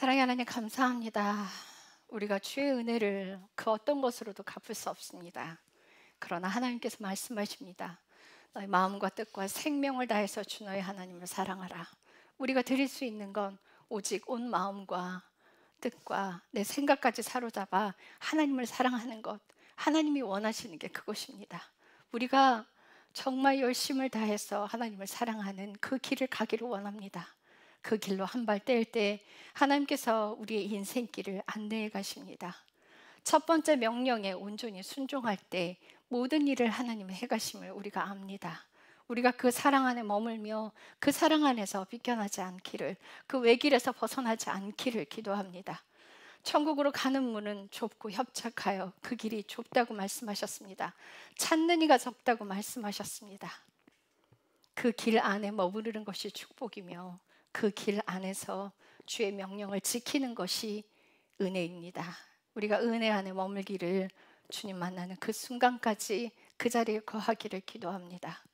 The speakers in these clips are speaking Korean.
사랑의 하나님 감사합니다. 우리가 주의 은혜를 그 어떤 것으로도 갚을 수 없습니다. 그러나 하나님께서 말씀하십니다. 너희 마음과 뜻과 생명을 다해서 주 너희 하나님을 사랑하라. 우리가 드릴 수 있는 건 오직 온 마음과 뜻과 내 생각까지 사로잡아 하나님을 사랑하는 것, 하나님이 원하시는 게 그것입니다. 우리가 정말 열심을 다해서 하나님을 사랑하는 그 길을 가기를 원합니다. 그 길로 한 발 뗄 때 하나님께서 우리의 인생길을 안내해 가십니다. 첫 번째 명령에 온전히 순종할 때 모든 일을 하나님의 해가심을 우리가 압니다. 우리가 그 사랑 안에 머물며 그 사랑 안에서 비껴나지 않기를, 그 외길에서 벗어나지 않기를 기도합니다. 천국으로 가는 문은 좁고 협착하여 그 길이 좁다고 말씀하셨습니다. 찾는 이가 적다고 말씀하셨습니다. 그 길 안에 머무르는 것이 축복이며 그 길 안에서 주의 명령을 지키는 것이 은혜입니다. 우리가 은혜 안에 머물기를, 주님 만나는 그 순간까지 그 자리에 거하기를 기도합니다.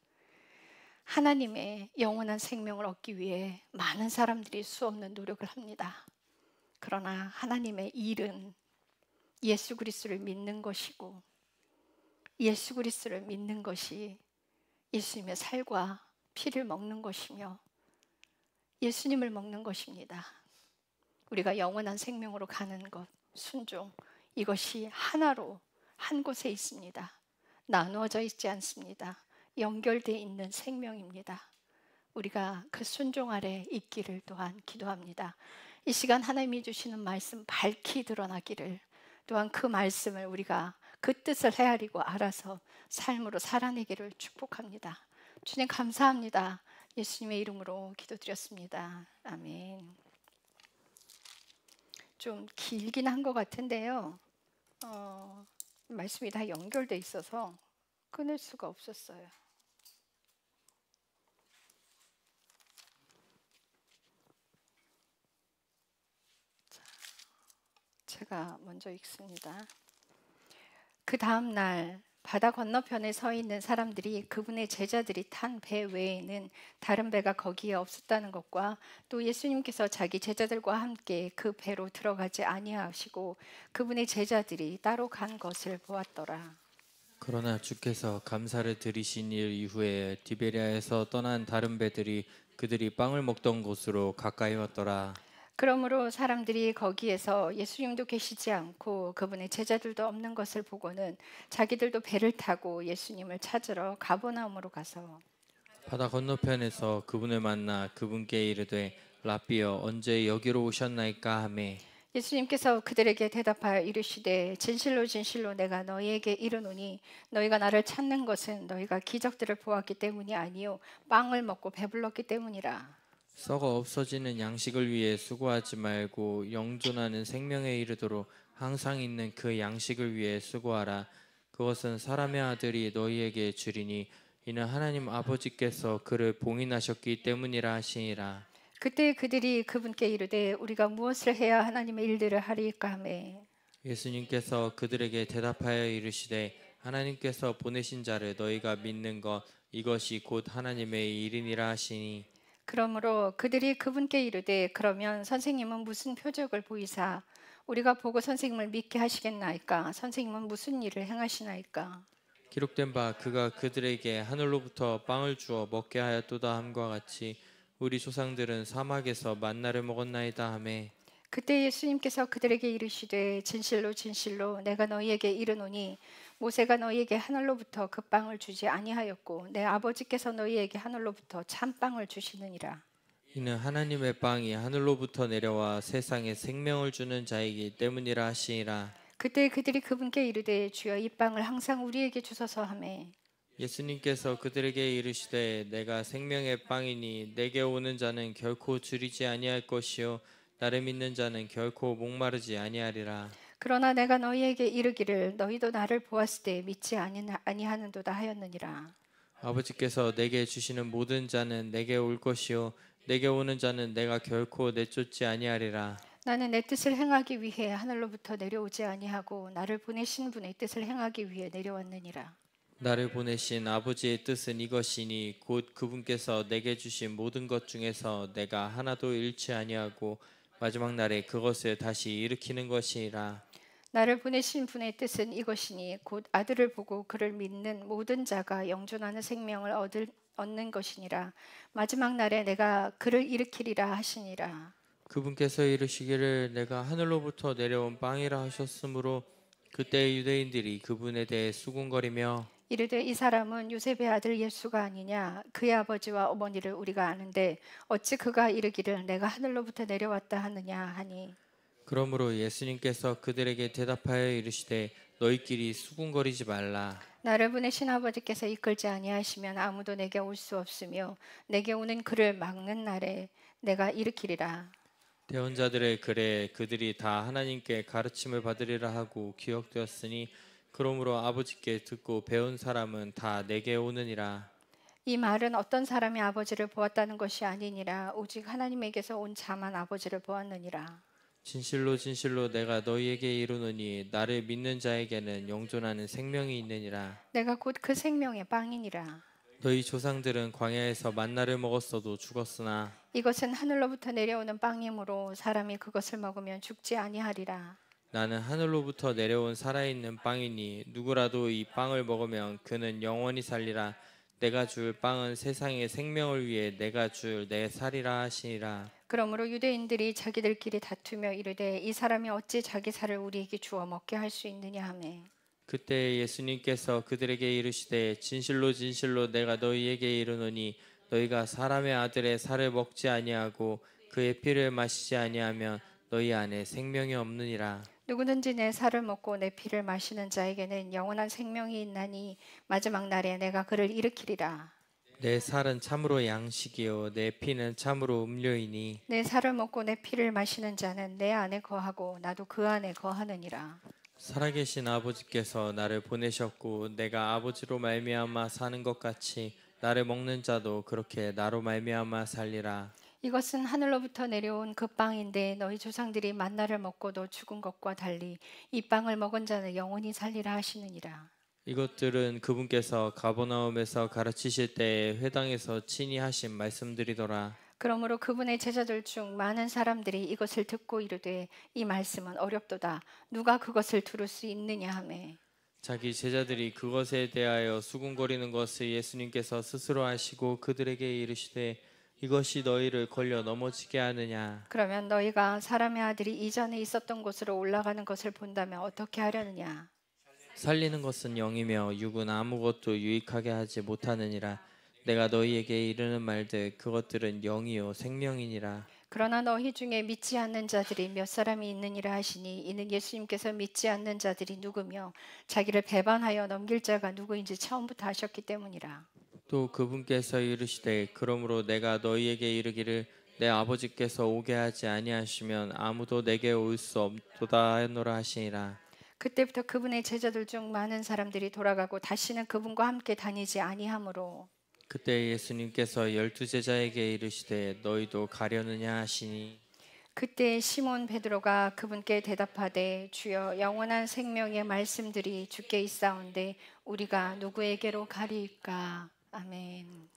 하나님의 영원한 생명을 얻기 위해 많은 사람들이 수없는 노력을 합니다. 그러나 하나님의 일은 예수 그리스도를 믿는 것이고, 예수 그리스도를 믿는 것이 예수님의 살과 피를 먹는 것이며 예수님을 먹는 것입니다. 우리가 영원한 생명으로 가는 것, 순종, 이것이 하나로 한 곳에 있습니다. 나누어져 있지 않습니다. 연결되어 있는 생명입니다. 우리가 그 순종 아래 있기를 또한 기도합니다. 이 시간 하나님이 주시는 말씀 밝히 드러나기를, 또한 그 말씀을 우리가 그 뜻을 헤아리고 알아서 삶으로 살아내기를 축복합니다. 주님 감사합니다. 예수님의 이름으로 기도드렸습니다. 아멘. 좀 길긴 한 것 같은데요. 말씀이 다 연결돼 있어서 끊을 수가 없었어요. 제가 먼저 읽습니다. 그 다음 날 바다 건너편에 서 있는 사람들이 그분의 제자들이 탄 배 외에는 다른 배가 거기에 없었다는 것과 또 예수님께서 자기 제자들과 함께 그 배로 들어가지 아니하시고 그분의 제자들이 따로 간 것을 보았더라. 그러나 주께서 감사를 드리신 일 이후에 디베리아에서 떠난 다른 배들이 그들이 빵을 먹던 곳으로 가까이 왔더라. 그러므로 사람들이 거기에서 예수님도 계시지 않고 그분의 제자들도 없는 것을 보고는 자기들도 배를 타고 예수님을 찾으러 가버나움으로 가서 바다 건너편에서 그분을 만나 그분께 이르되 라삐여 언제 여기로 오셨나이까 하매 예수님께서 그들에게 대답하여 이르시되 진실로 진실로 내가 너희에게 이르노니 너희가 나를 찾는 것은 너희가 기적들을 보았기 때문이 아니요 빵을 먹고 배불렀기 때문이라. 썩어 없어지는 양식을 위해 수고하지 말고 영존하는 생명에 이르도록 항상 있는 그 양식을 위해 수고하라. 그것은 사람의 아들이 너희에게 주리니 이는 하나님 아버지께서 그를 봉인하셨기 때문이라 하시니라. 그때 그들이 그분께 이르되 우리가 무엇을 해야 하나님의 일들을 하리이까 하매 예수님께서 그들에게 대답하여 이르시되 하나님께서 보내신 자를 너희가 믿는 것 이것이 곧 하나님의 일이니라 하시니 그러므로 그들이 그분께 이르되 그러면 선생님은 무슨 표적을 보이사 우리가 보고 선생님을 믿게 하시겠나이까? 선생님은 무슨 일을 행하시나이까? 기록된 바 그가 그들에게 하늘로부터 빵을 주어 먹게 하였도다 함과 같이 우리 조상들은 사막에서 만나를 먹었나이다 하매 그때 예수님께서 그들에게 이르시되 진실로 진실로 내가 너희에게 이르노니 모세가 너희에게 하늘로부터 그 빵을 주지 아니하였고 내 아버지께서 너희에게 하늘로부터 참빵을 주시느니라. 이는 하나님의 빵이 하늘로부터 내려와 세상에 생명을 주는 자이기 때문이라 하시니라. 그때 그들이 그분께 이르되 주여 이 빵을 항상 우리에게 주소서 하매 예수님께서 그들에게 이르시되 내가 생명의 빵이니 내게 오는 자는 결코 줄이지 아니할 것이요 나를 믿는 자는 결코 목마르지 아니하리라. 그러나 내가 너희에게 이르기를 너희도 나를 보았을 때 믿지 아니하는도다 하였느니라. 아버지께서 내게 주시는 모든 자는 내게 올 것이요 내게 오는 자는 내가 결코 내쫓지 아니하리라. 나는 내 뜻을 행하기 위해 하늘로부터 내려오지 아니하고 나를 보내신 분의 뜻을 행하기 위해 내려왔느니라. 나를 보내신 아버지의 뜻은 이것이니 곧 그분께서 내게 주신 모든 것 중에서 내가 하나도 잃지 아니하고 마지막 날에 그것을 다시 일으키는 것이라. 나를 보내신 분의 뜻은 이것이니 곧 아들을 보고 그를 믿는 모든 자가 영존하는 생명을 얻는 것이니라. 마지막 날에 내가 그를 일으키리라 하시니라. 그분께서 이르시기를 내가 하늘로부터 내려온 빵이라 하셨으므로 그때 유대인들이 그분에 대해 수군거리며 이르되 이 사람은 요셉의 아들 예수가 아니냐. 그의 아버지와 어머니를 우리가 아는데 어찌 그가 이르기를 내가 하늘로부터 내려왔다 하느냐 하니. 그러므로 예수님께서 그들에게 대답하여 이르시되 너희끼리 수군거리지 말라. 나를 보내신 아버지께서 이끌지 아니하시면 아무도 내게 올 수 없으며 내게 오는 그를 막는 날에 내가 일으키리라. 대언자들의 글에 그들이 다 하나님께 가르침을 받으리라 하고 기억되었으니 그러므로 아버지께 듣고 배운 사람은 다 내게 오느니라. 이 말은 어떤 사람이 아버지를 보았다는 것이 아니니라 오직 하나님에게서 온 자만 아버지를 보았느니라. 진실로 진실로 내가 너희에게 이르노니 나를 믿는 자에게는 영존하는 생명이 있느니라. 내가 곧 그 생명의 빵이니라. 너희 조상들은 광야에서 만나를 먹었어도 죽었으나 이것은 하늘로부터 내려오는 빵이므로 사람이 그것을 먹으면 죽지 아니하리라. 나는 하늘로부터 내려온 살아있는 빵이니 누구라도 이 빵을 먹으면 그는 영원히 살리라. 내가 줄 빵은 세상의 생명을 위해 내가 줄 내 살이라 하시니라. 그러므로 유대인들이 자기들끼리 다투며 이르되 이 사람이 어찌 자기 살을 우리에게 주어 먹게 할 수 있느냐 하매. 그때 예수님께서 그들에게 이르시되 진실로 진실로 내가 너희에게 이르노니 너희가 사람의 아들의 살을 먹지 아니하고 그의 피를 마시지 아니하면 너희 안에 생명이 없느니라. 누구든지 내 살을 먹고 내 피를 마시는 자에게는 영원한 생명이 있나니 마지막 날에 내가 그를 일으키리라. 내 살은 참으로 양식이요 내 피는 참으로 음료이니 내 살을 먹고 내 피를 마시는 자는 내 안에 거하고 나도 그 안에 거하느니라. 살아계신 아버지께서 나를 보내셨고 내가 아버지로 말미암아 사는 것 같이 나를 먹는 자도 그렇게 나로 말미암아 살리라. 이것은 하늘로부터 내려온 그 빵인데 너희 조상들이 만나를 먹고도 죽은 것과 달리 이 빵을 먹은 자는 영원히 살리라 하시느니라. 이것들은 그분께서 가버나움에서 가르치실 때에 회당에서 친히 하신 말씀들이더라. 그러므로 그분의 제자들 중 많은 사람들이 이것을 듣고 이르되 이 말씀은 어렵도다. 누가 그것을 들을 수 있느냐 하매. 자기 제자들이 그것에 대하여 수군거리는 것을 예수님께서 스스로 하시고 그들에게 이르시되 이것이 너희를 걸려 넘어지게 하느냐. 그러면 너희가 사람의 아들이 이전에 있었던 곳으로 올라가는 것을 본다면 어떻게 하려느냐. 살리는 것은 영이며 육은 아무것도 유익하게 하지 못하느니라. 내가 너희에게 이르는 말들 그것들은 영이요 생명이니라. 그러나 너희 중에 믿지 않는 자들이 몇 사람이 있느니라 하시니 이는 예수님께서 믿지 않는 자들이 누구며 자기를 배반하여 넘길 자가 누구인지 처음부터 아셨기 때문이라. 또 그분께서 이르시되 그러므로 내가 너희에게 이르기를 내 아버지께서 오게 하지 아니하시면 아무도 내게 올 수 없도다 하노라 하시니라. 그때부터 그분의 제자들 중 많은 사람들이 돌아가고 다시는 그분과 함께 다니지 아니하므로. 그때 예수님께서 12제자에게 이르시되 너희도 가려느냐 하시니 그때 시몬 베드로가 그분께 대답하되 주여 영원한 생명의 말씀들이 주께 있사온데 우리가 누구에게로 가리이까. 아멘.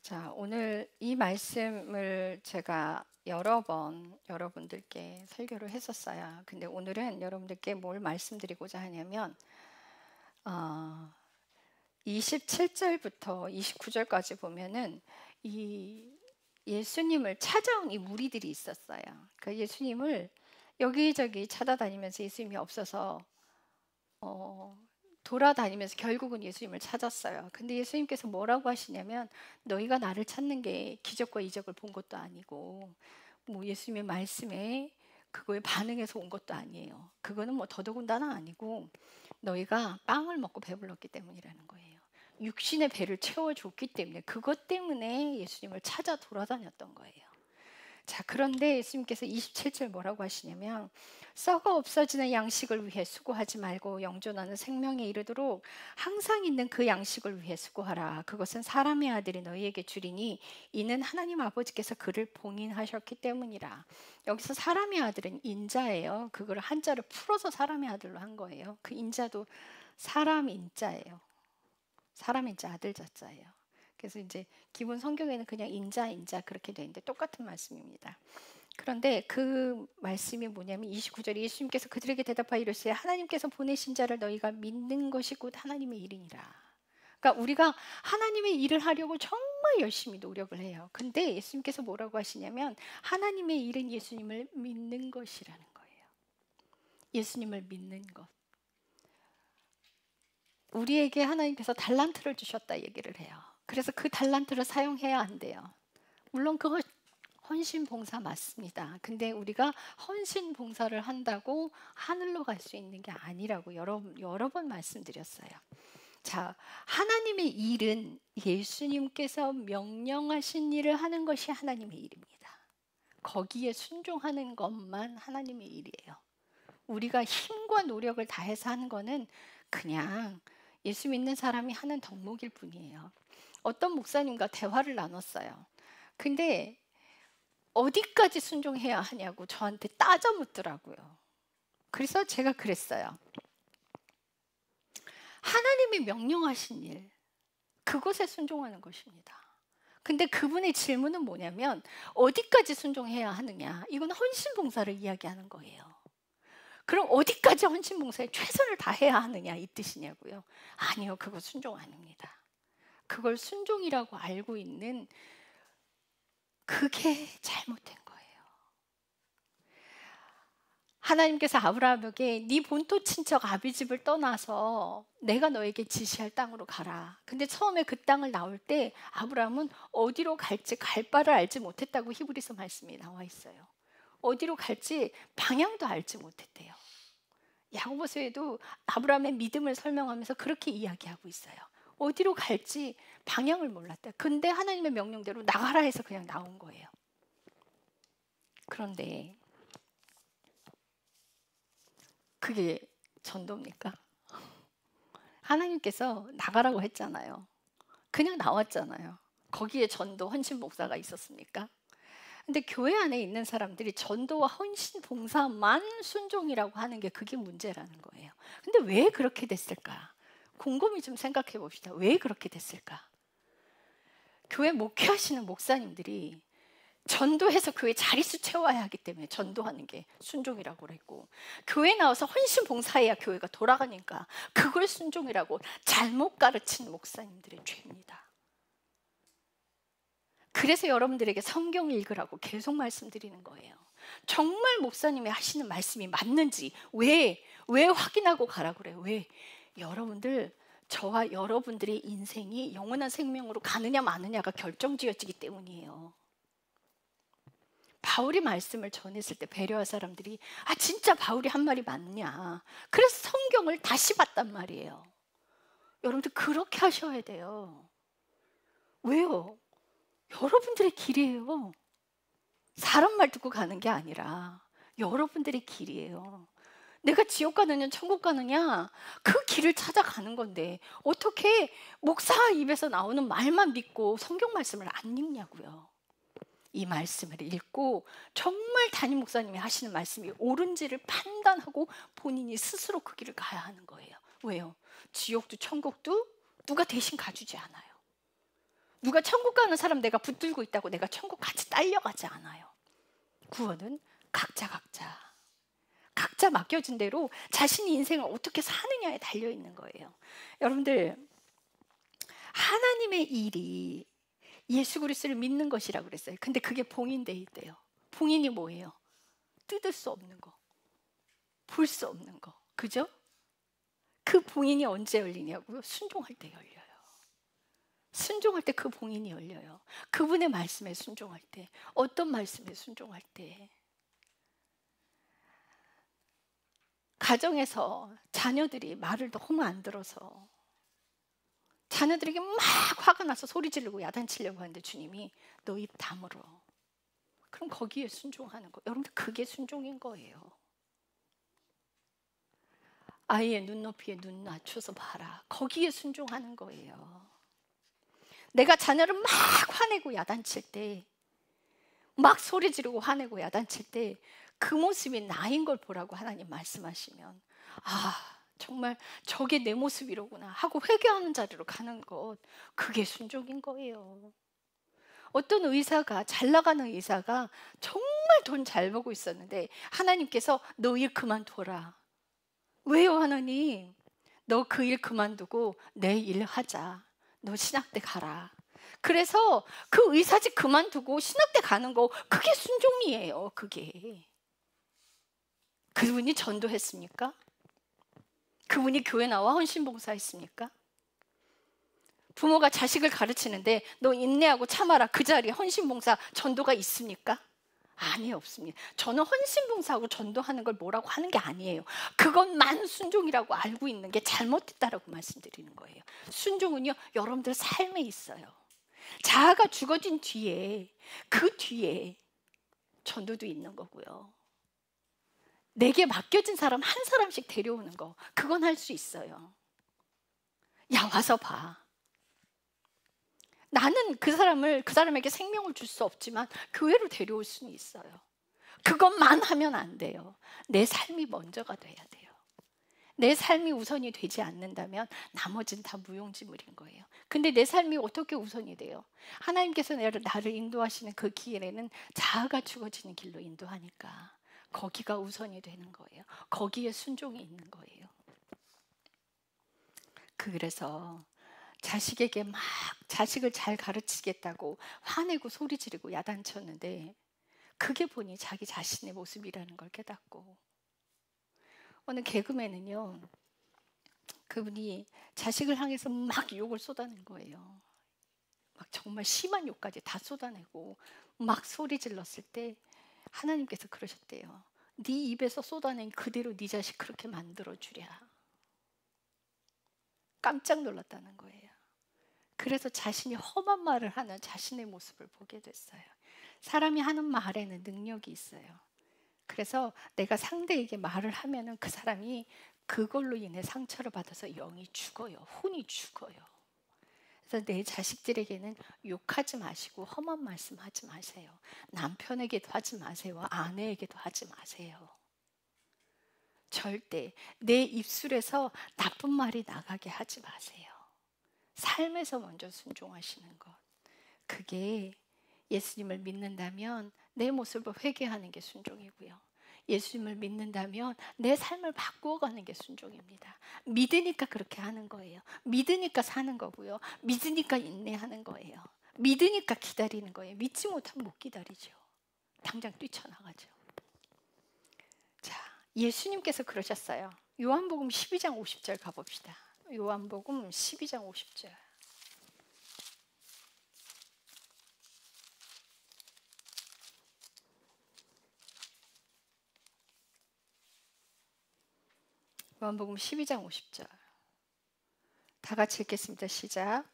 자, 오늘 이 말씀을 제가 여러 번 여러분들께 설교를 했었어요. 근데 오늘은 여러분들께 뭘 말씀드리고자 하냐면 27절부터 29절까지 보면은 이 예수님을 찾아온 이 무리들이 있었어요. 그 예수님을 여기저기 찾아다니면서 예수님이 없어서 돌아다니면서 결국은 예수님을 찾았어요. 근데 예수님께서 뭐라고 하시냐면 너희가 나를 찾는 게 기적과 이적을 본 것도 아니고 뭐 예수님의 말씀에 그거에 반응해서 온 것도 아니에요. 그거는 뭐 더더군다나 아니고 너희가 빵을 먹고 배불렀기 때문이라는 거예요. 육신의 배를 채워줬기 때문에 그것 때문에 예수님을 찾아 돌아다녔던 거예요. 자, 그런데 예수님께서 27절 뭐라고 하시냐면 썩어 없어지는 양식을 위해 수고하지 말고 영존하는 생명에 이르도록 항상 있는 그 양식을 위해 수고하라. 그것은 사람의 아들이 너희에게 주리니 이는 하나님 아버지께서 그를 봉인하셨기 때문이라. 여기서 사람의 아들은 인자예요. 그걸 한자를 풀어서 사람의 아들로 한 거예요. 그 인자도 사람 인자예요. 사람 인자 아들 자자예요. 그래서 이제 기본 성경에는 그냥 인자 그렇게 돼 있는데 똑같은 말씀입니다. 그런데 그 말씀이 뭐냐면 29절에 예수님께서 그들에게 대답하여 이르시되 하나님께서 보내신 자를 너희가 믿는 것이 곧 하나님의 일이니라. 그러니까 우리가 하나님의 일을 하려고 정말 열심히 노력을 해요. 근데 예수님께서 뭐라고 하시냐면 하나님의 일은 예수님을 믿는 것이라는 거예요. 예수님을 믿는 것. 우리에게 하나님께서 달란트를 주셨다 얘기를 해요. 그래서 그 달란트를 사용해야 안 돼요. 물론 그거 헌신 봉사 맞습니다. 근데 우리가 헌신 봉사를 한다고 하늘로 갈 수 있는 게 아니라고 여러 번 말씀드렸어요. 자, 하나님의 일은 예수님께서 명령하신 일을 하는 것이 하나님의 일입니다. 거기에 순종하는 것만 하나님의 일이에요. 우리가 힘과 노력을 다해서 하는 거는 그냥 예수 믿는 사람이 하는 덕목일 뿐이에요. 어떤 목사님과 대화를 나눴어요. 근데 어디까지 순종해야 하냐고 저한테 따져 묻더라고요. 그래서 제가 그랬어요. 하나님이 명령하신 일, 그것에 순종하는 것입니다. 근데 그분의 질문은 뭐냐면 어디까지 순종해야 하느냐? 이건 헌신봉사를 이야기하는 거예요. 그럼 어디까지 헌신봉사에 최선을 다해야 하느냐 이 뜻이냐고요? 아니요, 그거 순종 아닙니다. 그걸 순종이라고 알고 있는 그게 잘못된 거예요. 하나님께서 아브라함에게 네 본토 친척 아비집을 떠나서 내가 너에게 지시할 땅으로 가라. 근데 처음에 그 땅을 나올 때 아브라함은 어디로 갈지 갈 바를 알지 못했다고 히브리서 말씀이 나와 있어요. 어디로 갈지 방향도 알지 못했대요. 야고보서에도 아브라함의 믿음을 설명하면서 그렇게 이야기하고 있어요. 어디로 갈지 방향을 몰랐대요. 근데 하나님의 명령대로 나가라 해서 그냥 나온 거예요. 그런데 그게 전도입니까? 하나님께서 나가라고 했잖아요. 그냥 나왔잖아요. 거기에 전도, 헌신 봉사가 있었습니까? 근데 교회 안에 있는 사람들이 전도와 헌신 봉사만 순종이라고 하는 게 그게 문제라는 거예요. 근데 왜 그렇게 됐을까? 곰곰이 좀 생각해 봅시다. 왜 그렇게 됐을까? 교회 목회하시는 목사님들이 전도해서 교회 자릿수 채워야 하기 때문에 전도하는 게 순종이라고 그랬고, 교회 나와서 헌신 봉사해야 교회가 돌아가니까 그걸 순종이라고 잘못 가르친 목사님들의 죄입니다. 그래서 여러분들에게 성경 읽으라고 계속 말씀드리는 거예요. 정말 목사님이 하시는 말씀이 맞는지 왜 확인하고 가라 그래요. 왜? 여러분들, 저와 여러분들의 인생이 영원한 생명으로 가느냐 마느냐가 결정지어지기 때문이에요. 바울이 말씀을 전했을 때 베레아 사람들이 진짜 바울이 한 말이 맞냐, 그래서 성경을 다시 봤단 말이에요. 여러분들 그렇게 하셔야 돼요. 왜요? 여러분들의 길이에요. 사람 말 듣고 가는 게 아니라 여러분들의 길이에요. 내가 지옥 가느냐 천국 가느냐 그 길을 찾아가는 건데 어떻게 목사 입에서 나오는 말만 믿고 성경 말씀을 안 읽냐고요. 이 말씀을 읽고 정말 담임 목사님이 하시는 말씀이 옳은지를 판단하고 본인이 스스로 그 길을 가야 하는 거예요. 왜요? 지옥도 천국도 누가 대신 가주지 않아요. 누가 천국 가는 사람 내가 붙들고 있다고 내가 천국 같이 딸려가지 않아요. 구원은 각자 맡겨진 대로 자신이 인생을 어떻게 사느냐에 달려있는 거예요. 여러분들, 하나님의 일이 예수 그리스도를 믿는 것이라고 그랬어요. 근데 그게 봉인돼 있대요. 봉인이 뭐예요? 뜯을 수 없는 거, 볼 수 없는 거, 그죠? 그 봉인이 언제 열리냐고요? 순종할 때 열려요. 순종할 때 그 봉인이 열려요. 그분의 말씀에 순종할 때. 어떤 말씀에 순종할 때? 가정에서 자녀들이 말을 너무 안 들어서 자녀들에게 막 화가 나서 소리 지르고 야단치려고 하는데 주님이 너 입 다물어. 그럼 거기에 순종하는 거. 여러분들 그게 순종인 거예요. 아이의 눈높이에 눈 낮춰서 봐라. 거기에 순종하는 거예요. 내가 자녀를 막 화내고 야단칠 때, 막 소리 지르고 화내고 야단칠 때 그 모습이 나인 걸 보라고 하나님 말씀하시면 정말 저게 내 모습이로구나 하고 회개하는 자리로 가는 것, 그게 순종인 거예요. 어떤 의사가, 잘 나가는 의사가 정말 돈 잘 벌고 있었는데 하나님께서 너 일 그만둬라. 왜요 하나님? 너 그 일 그만두고 내 일 하자. 너 신학대 가라. 그래서 그 의사직 그만두고 신학대 가는 거, 그게 순종이에요. 그게. 그분이 전도했습니까? 그분이 교회 나와 헌신봉사했습니까? 부모가 자식을 가르치는데 너 인내하고 참아라, 그 자리에 헌신봉사 전도가 있습니까? 아니에요, 없습니다. 저는 헌신봉사하고 전도하는 걸 뭐라고 하는 게 아니에요. 그것만 순종이라고 알고 있는 게 잘못됐다라고 말씀드리는 거예요. 순종은요, 여러분들 삶에 있어요. 자아가 죽어진 뒤에, 그 뒤에 전도도 있는 거고요. 내게 맡겨진 사람 한 사람씩 데려오는 거, 그건 할 수 있어요. 야, 와서 봐. 나는 그 사람에게 생명을 줄 수 없지만 교회로 데려올 수는 있어요. 그것만 하면 안 돼요. 내 삶이 먼저가 돼야 돼요. 내 삶이 우선이 되지 않는다면 나머지는 다 무용지물인 거예요. 근데 내 삶이 어떻게 우선이 돼요? 하나님께서 나를 인도하시는 그 길에는 자아가 죽어지는 길로 인도하니까 거기가 우선이 되는 거예요. 거기에 순종이 있는 거예요. 그래서 자식에게 막 자식을 잘 가르치겠다고 화내고 소리 지르고 야단쳤는데 그게 보니 자기 자신의 모습이라는 걸 깨닫고, 어느 개그맨은요, 그분이 자식을 향해서 막 욕을 쏟아낸 거예요. 막 정말 심한 욕까지 다 쏟아내고 막 소리 질렀을 때 하나님께서 그러셨대요. 네 입에서 쏟아낸 그대로 네 자식 그렇게 만들어주랴. 깜짝 놀랐다는 거예요. 그래서 자신이 험한 말을 하는 자신의 모습을 보게 됐어요. 사람이 하는 말에는 능력이 있어요. 그래서 내가 상대에게 말을 하면은 그 사람이 그걸로 인해 상처를 받아서 영이 죽어요. 혼이 죽어요. 그래서 내 자식들에게는 욕하지 마시고 험한 말씀하지 마세요. 남편에게도 하지 마세요. 아내에게도 하지 마세요. 절대 내 입술에서 나쁜 말이 나가게 하지 마세요. 삶에서 먼저 순종하시는 것, 그게 예수님을 믿는다면 내 모습을 회개하는 게 순종이고요. 예수님을 믿는다면 내 삶을 바꾸어가는 게 순종입니다. 믿으니까 그렇게 하는 거예요. 믿으니까 사는 거고요. 믿으니까 인내하는 거예요. 믿으니까 기다리는 거예요. 믿지 못하면 못 기다리죠. 당장 뛰쳐나가죠. 자, 예수님께서 그러셨어요. 요한복음 12장 50절 가봅시다. 요한복음 12장 50절. 요한복음 12장 50절. 다 같이 읽겠습니다. 시작.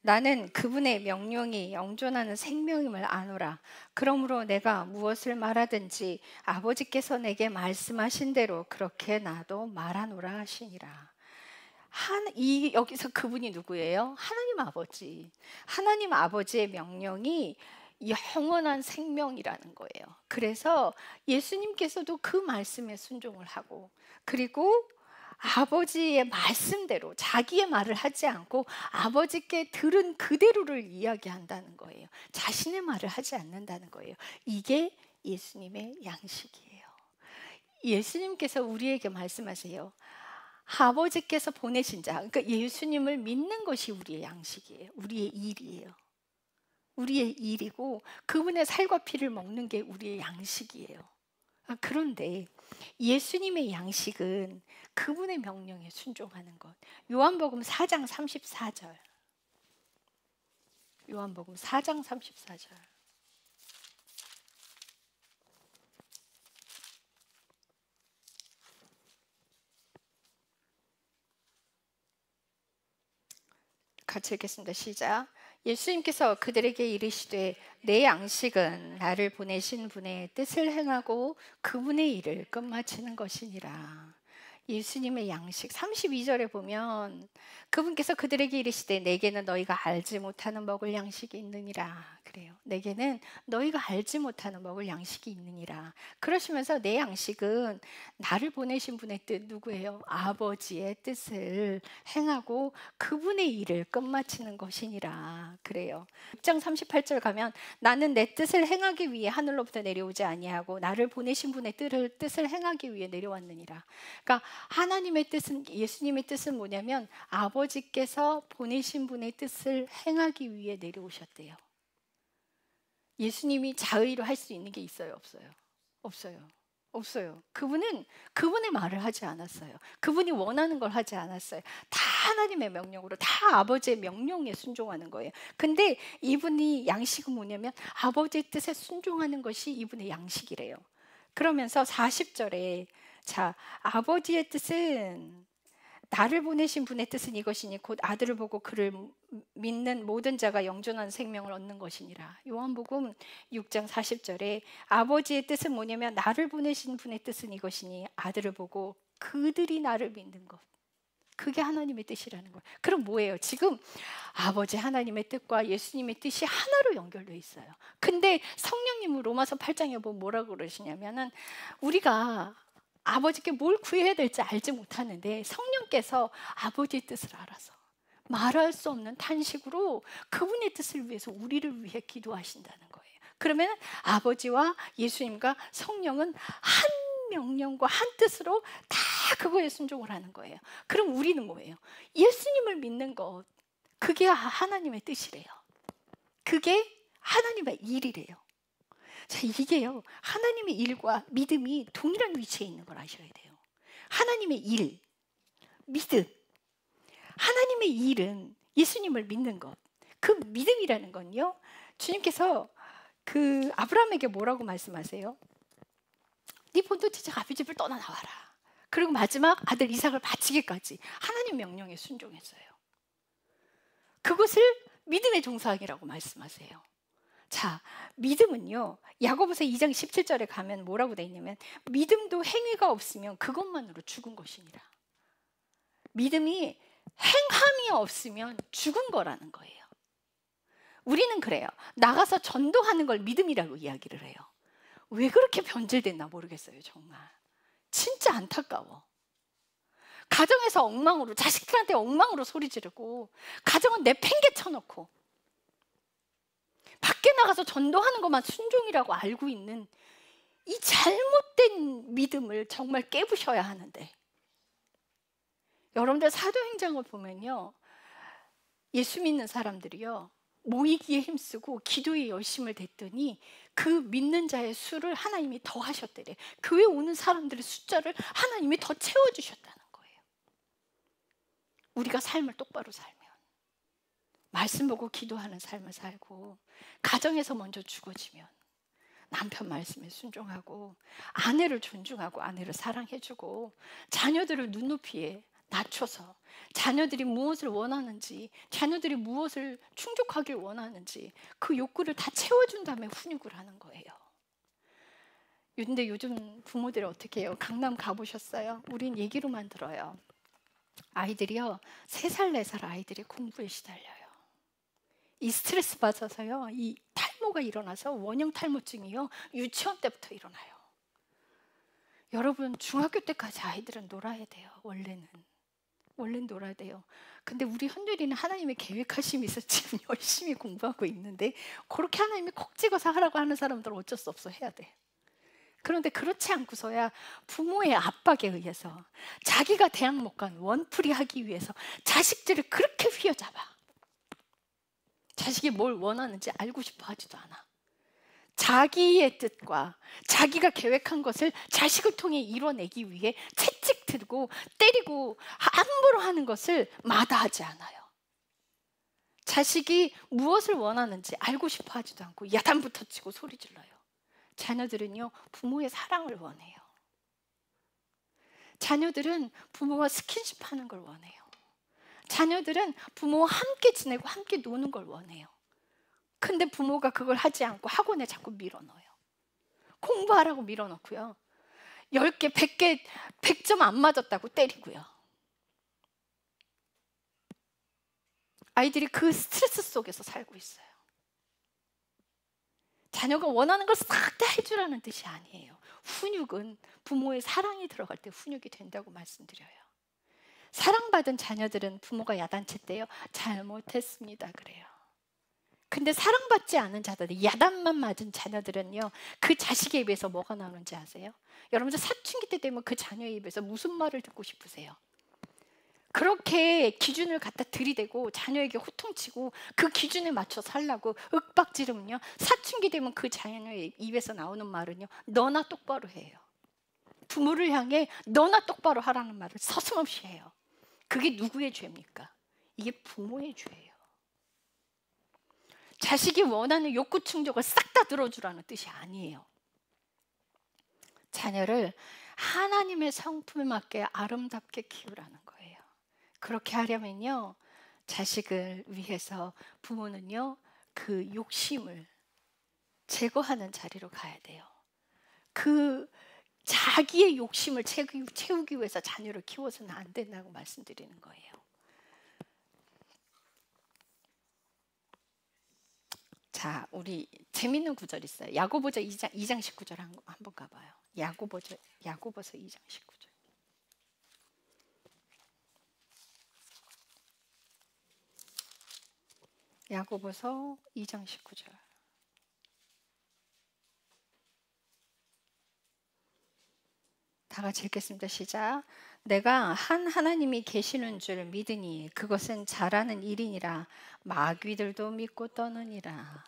나는 그분의 명령이 영존하는 생명임을 아노라. 그러므로 내가 무엇을 말하든지 아버지께서 내게 말씀하신 대로 그렇게 나도 말하노라 하시니라. 여기서 그분이 누구예요? 하나님 아버지. 하나님 아버지의 명령이 영원한 생명이라는 거예요. 그래서 예수님께서도 그 말씀에 순종을 하고, 그리고 아버지의 말씀대로 자기의 말을 하지 않고 아버지께 들은 그대로를 이야기한다는 거예요. 자신의 말을 하지 않는다는 거예요. 이게 예수님의 양식이에요. 예수님께서 우리에게 말씀하세요. 아버지께서 보내신 자, 그러니까 예수님을 믿는 것이 우리의 양식이에요. 우리의 일이에요. 우리의 일이고 그분의 살과 피를 먹는 게 우리의 양식이에요. 그런데 예수님의 양식은 그분의 명령에 순종하는 것. 요한복음 4장 34절. 요한복음 4장 34절. 같이 읽겠습니다. 시작. 예수님께서 그들에게 이르시되 내 양식은 나를 보내신 분의 뜻을 행하고 그분의 일을 끝마치는 것이니라. 예수님의 양식 32절에 보면 그분께서 그들에게 이르시되 내게는 너희가 알지 못하는 먹을 양식이 있느니라. 그래요. 내게는 너희가 알지 못하는 먹을 양식이 있느니라. 그러시면서 내 양식은 나를 보내신 분의 뜻, 누구예요? 아버지의 뜻을 행하고 그분의 일을 끝마치는 것이니라. 그래요. 6장 38절 가면 나는 내 뜻을 행하기 위해 하늘로부터 내려오지 아니하고 나를 보내신 분의 뜻을 행하기 위해 내려왔느니라. 그러니까 하나님의 뜻은, 예수님의 뜻은 뭐냐면 아버지께서 보내신 분의 뜻을 행하기 위해 내려오셨대요. 예수님이 자의로 할 수 있는 게 있어요? 없어요? 없어요. 없어요. 그분은 그분의 말을 하지 않았어요. 그분이 원하는 걸 하지 않았어요. 다 하나님의 명령으로, 다 아버지의 명령에 순종하는 거예요. 근데 이분이 양식은 뭐냐면 아버지의 뜻에 순종하는 것이 이분의 양식이래요. 그러면서 40절에 자, 아버지의 뜻은 나를 보내신 분의 뜻은 이것이니 곧 아들을 보고 그를 믿는 모든 자가 영존한 생명을 얻는 것이니라. 요한복음 6장 40절에 아버지의 뜻은 뭐냐면 나를 보내신 분의 뜻은 이것이니 아들을 보고 그들이 나를 믿는 것. 그게 하나님의 뜻이라는 거예요. 그럼 뭐예요? 지금 아버지 하나님의 뜻과 예수님의 뜻이 하나로 연결되어 있어요. 근데 성령님은 로마서 8장에 보면 뭐라고 그러시냐면은 우리가 아버지께 뭘 구해야 될지 알지 못하는데 성령께서 아버지의 뜻을 알아서 말할 수 없는 탄식으로 그분의 뜻을 위해서 우리를 위해 기도하신다는 거예요. 그러면 아버지와 예수님과 성령은 한 명령과 한 뜻으로 다 그거에 순종을 하는 거예요. 그럼 우리는 뭐예요? 예수님을 믿는 것, 그게 하나님의 뜻이래요. 그게 하나님의 일이래요. 자, 이게요, 하나님의 일과 믿음이 동일한 위치에 있는 걸 아셔야 돼요. 하나님의 일, 믿음. 하나님의 일은 예수님을 믿는 것. 그 믿음이라는 건요, 주님께서 그 아브라함에게 뭐라고 말씀하세요? 네 본토지적 아비 집을 떠나 나와라. 그리고 마지막 아들 이삭을 바치기까지 하나님 명령에 순종했어요. 그것을 믿음의 종사하기라고 말씀하세요. 자, 믿음은요, 야고보서 2장 17절에 가면 뭐라고 돼 있냐면 믿음도 행위가 없으면 그것만으로 죽은 것이니라. 믿음이 행함이 없으면 죽은 거라는 거예요. 우리는 그래요. 나가서 전도하는 걸 믿음이라고 이야기를 해요. 왜 그렇게 변질됐나 모르겠어요. 정말 진짜 안타까워. 가정에서 엉망으로, 자식들한테 엉망으로 소리 지르고 가정은 내팽개 쳐놓고 밖에 나가서 전도하는 것만 순종이라고 알고 있는 이 잘못된 믿음을 정말 깨부셔야 하는데, 여러분들 사도행전을 보면요, 예수 믿는 사람들이요 모이기에 힘쓰고 기도에 열심을 댔더니 그 믿는 자의 수를 하나님이 더 하셨대래. 교회 오는 사람들의 숫자를 하나님이 더 채워주셨다는 거예요. 우리가 삶을 똑바로 살면, 말씀 보고 기도하는 삶을 살고, 가정에서 먼저 죽어지면 남편 말씀에 순종하고, 아내를 존중하고 아내를 사랑해주고, 자녀들을 눈높이에 낮춰서 자녀들이 무엇을 원하는지, 자녀들이 무엇을 충족하길 원하는지 그 욕구를 다 채워준 다음에 훈육을 하는 거예요. 근데 요즘 부모들이 어떻게 해요? 강남 가보셨어요? 우린 얘기로만 들어요. 아이들이요, 3살, 4살 아이들이 공부에 시달려요. 이 스트레스 받아서요, 이 탈모가 일어나서 원형 탈모증이요, 유치원 때부터 일어나요. 여러분, 중학교 때까지 아이들은 놀아야 돼요. 원래는 놀아야 돼요. 근데 우리 현율이는 하나님의 계획하심이 있어 지금 열심히 공부하고 있는데, 그렇게 하나님이 콕 찍어서 하라고 하는 사람들은 어쩔 수 없어 해야 돼. 그런데 그렇지 않고서야 부모의 압박에 의해서 자기가 대학 못 간 원풀이 하기 위해서 자식들을 그렇게 휘어잡아. 자식이 뭘 원하는지 알고 싶어 하지도 않아. 자기의 뜻과 자기가 계획한 것을 자식을 통해 이뤄내기 위해 채찍 들고 때리고 함부로 하는 것을 마다하지 않아요. 자식이 무엇을 원하는지 알고 싶어 하지도 않고 야단부터 치고 소리 질러요. 자녀들은요, 부모의 사랑을 원해요. 자녀들은 부모와 스킨십 하는 걸 원해요. 자녀들은 부모와 함께 지내고 함께 노는 걸 원해요. 근데 부모가 그걸 하지 않고 학원에 자꾸 밀어넣어요. 공부하라고 밀어넣고요, 10개, 100개, 100점 안 맞았다고 때리고요. 아이들이 그 스트레스 속에서 살고 있어요. 자녀가 원하는 걸 싹 다 해주라는 뜻이 아니에요. 훈육은 부모의 사랑이 들어갈 때 훈육이 된다고 말씀드려요. 사랑받은 자녀들은 부모가 야단칠 때요, 잘못했습니다 그래요. 근데 사랑받지 않은 자들, 야단만 맞은 자녀들은요, 그 자식의 입에서 뭐가 나오는지 아세요? 여러분들 사춘기 때 되면 그 자녀의 입에서 무슨 말을 듣고 싶으세요? 그렇게 기준을 갖다 들이대고 자녀에게 호통치고 그 기준에 맞춰 살라고 윽박지르면요, 사춘기 되면 그 자녀의 입에서 나오는 말은요, 너나 똑바로 해요. 부모를 향해 너나 똑바로 하라는 말을 서슴없이 해요. 그게 누구의 죄입니까? 이게 부모의 죄예요. 자식이 원하는 욕구 충족을 싹 다 들어주라는 뜻이 아니에요. 자녀를 하나님의 성품에 맞게 아름답게 키우라는 거예요. 그렇게 하려면요, 자식을 위해서 부모는요, 그 욕심을 제거하는 자리로 가야 돼요. 그 자기의 욕심을 채우기 위해서 자녀를 키워서는 안 된다고 말씀드리는 거예요. 자, 우리 재밌는 구절 있어요. 야고보서 2장 19절 한번 가봐요. 야고보서 2장 19절. 야고보서 2장 19절. 다 같이 읽겠습니다. 시작. 내가 한 하나님이 계시는 줄 믿으니 그것은 잘하는 일이니라. 마귀들도 믿고 떠느니라.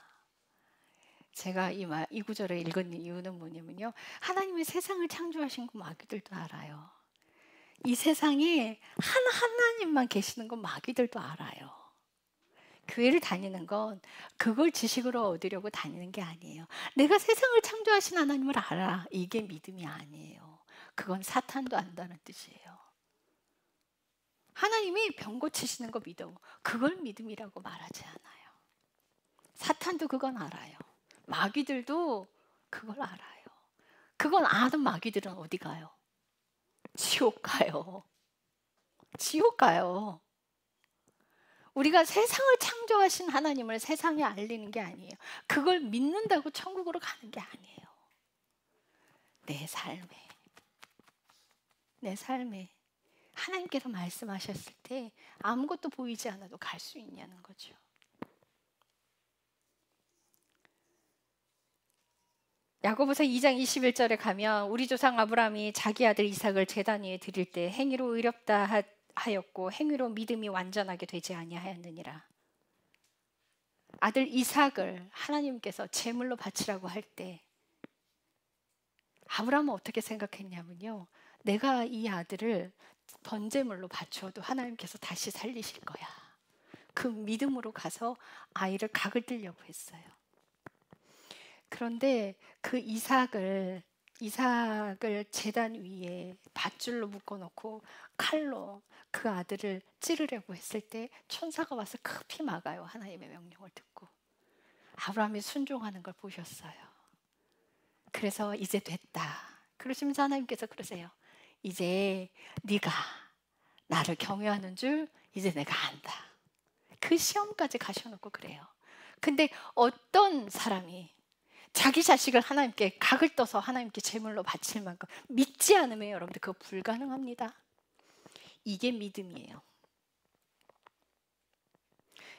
제가 이 구절을 읽은 이유는 뭐냐면요, 하나님이 세상을 창조하신 거 마귀들도 알아요. 이 세상에 한 하나님만 계시는 건 마귀들도 알아요. 교회를 다니는 건 그걸 지식으로 얻으려고 다니는 게 아니에요. 내가 세상을 창조하신 하나님을 알아. 이게 믿음이 아니에요. 그건 사탄도 안다는 뜻이에요. 하나님이 병 고치시는 거 믿어. 그걸 믿음이라고 말하지 않아요. 사탄도 그건 알아요. 마귀들도 그걸 알아요. 그건 아는 마귀들은 어디 가요? 지옥 가요. 지옥 가요. 우리가 세상을 창조하신 하나님을 세상에 알리는 게 아니에요. 그걸 믿는다고 천국으로 가는 게 아니에요. 내 삶에 하나님께서 말씀하셨을 때 아무것도 보이지 않아도 갈 수 있냐는 거죠. 야고보서 2장 21절에 가면 우리 조상 아브라함이 자기 아들 이삭을 제단 위에 드릴 때 행위로 의롭다 하였고 행위로 믿음이 완전하게 되지 아니하였느니라. 아들 이삭을 하나님께서 제물로 바치라고 할 때 아브라함은 어떻게 생각했냐면요, 내가 이 아들을 번제물로 바쳐도 하나님께서 다시 살리실 거야. 그 믿음으로 가서 아이를 각을 들려고 했어요. 그런데 그 이삭을 제단 위에 밧줄로 묶어놓고 칼로 그 아들을 찌르려고 했을 때 천사가 와서 급히 막아요. 하나님의 명령을 듣고. 아브라함이 순종하는 걸 보셨어요. 그래서 이제 됐다. 그러시면서 하나님께서 그러세요. 이제 네가 나를 경외하는 줄 이제 내가 안다. 그 시험까지 가셔놓고 그래요. 근데 어떤 사람이 자기 자식을 하나님께 각을 떠서 하나님께 제물로 바칠 만큼 믿지 않으면 여러분들 그거 불가능합니다. 이게 믿음이에요.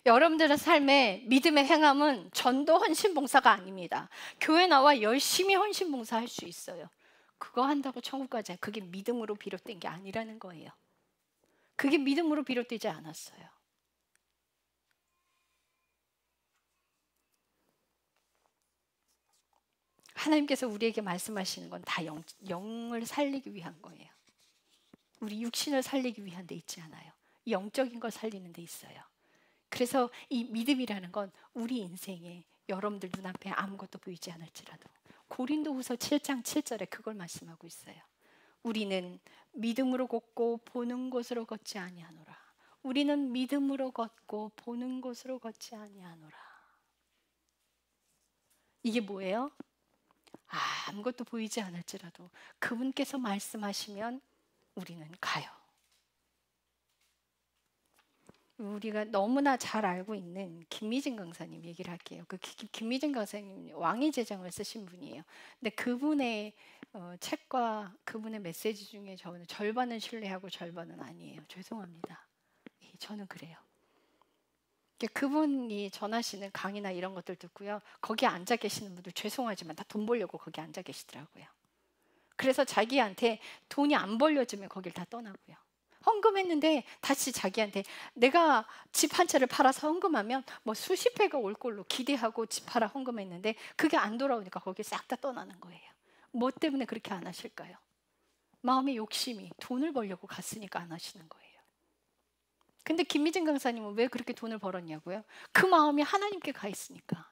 여러분들의 삶에 믿음의 행함은 전도 헌신봉사가 아닙니다. 교회 나와 열심히 헌신봉사 할 수 있어요. 그거 한다고 천국 가자. 그게 믿음으로 비롯된 게 아니라는 거예요. 그게 믿음으로 비롯되지 않았어요. 하나님께서 우리에게 말씀하시는 건 다 영을 살리기 위한 거예요. 우리 육신을 살리기 위한 데 있지 않아요. 영적인 걸 살리는 데 있어요. 그래서 이 믿음이라는 건 우리 인생에 여러분들 눈앞에 아무것도 보이지 않을지라도 고린도후서 7장 7절에 그걸 말씀하고 있어요. 우리는 믿음으로 걷고 보는 곳으로 걷지 아니하노라. 우리는 믿음으로 걷고 보는 곳으로 걷지 아니하노라. 이게 뭐예요? 아무것도 보이지 않을지라도 그분께서 말씀하시면 우리는 가요. 우리가 너무나 잘 알고 있는 김미진 강사님 얘기를 할게요. 그 김미진 강사님 왕의 제정을 쓰신 분이에요. 근데 그분의 책과 그분의 메시지 중에 저는 절반은 신뢰하고 절반은 아니에요. 죄송합니다. 저는 그래요. 그분이 전하시는 강의나 이런 것들 듣고요. 거기에 앉아 계시는 분들 죄송하지만 다 돈 벌려고 거기 앉아 계시더라고요. 그래서 자기한테 돈이 안 벌려지면 거길 다 떠나고요. 헌금했는데 다시 자기한테 내가 집 한 채를 팔아서 헌금하면 뭐 수십 배가 올 걸로 기대하고 집 팔아 헌금했는데 그게 안 돌아오니까 거기 싹 다 떠나는 거예요. 뭐 때문에 그렇게 안 하실까요? 마음의 욕심이 돈을 벌려고 갔으니까 안 하시는 거예요. 근데 김미진 강사님은 왜 그렇게 돈을 벌었냐고요? 그 마음이 하나님께 가 있으니까.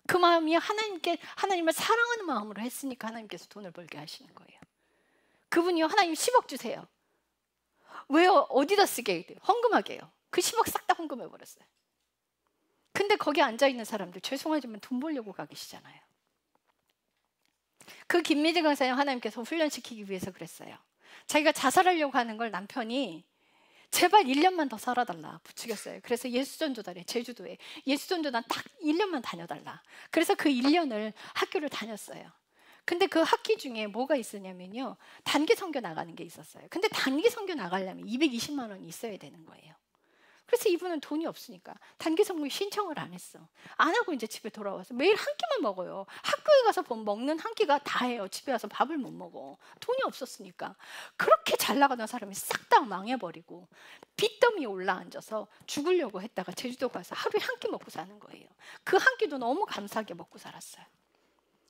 그 마음이 하나님을 사랑하는 마음으로 했으니까 하나님께서 돈을 벌게 하시는 거예요. 그분이요, 하나님 10억 주세요. 왜요? 어디다 쓰게 해요? 헌금하게 해요. 그 10억 싹 다 헌금해 버렸어요. 근데 거기 앉아 있는 사람들 죄송하지만 돈 벌려고 가 계시잖아요. 그 김미지 강사님 하나님께서 훈련시키기 위해서 그랬어요. 자기가 자살하려고 하는 걸 남편이 제발 1년만 더 살아달라 부추겼어요. 그래서 예수전도단에 제주도에 예수전도단 딱 1년만 다녀달라. 그래서 그 1년을 학교를 다녔어요. 근데 그 학기 중에 뭐가 있었냐면요, 단기 선교 나가는 게 있었어요. 근데 단기 선교 나가려면 220만 원이 있어야 되는 거예요. 그래서 이분은 돈이 없으니까 단기 선교 신청을 안 했어. 안 하고 이제 집에 돌아와서 매일 한 끼만 먹어요. 학교에 가서 먹는 한 끼가 다예요. 집에 와서 밥을 못 먹어. 돈이 없었으니까. 그렇게 잘 나가던 사람이 싹 다 망해버리고 빚더미에 올라앉아서 죽으려고 했다가 제주도 가서 하루에 한 끼 먹고 사는 거예요. 그 한 끼도 너무 감사하게 먹고 살았어요.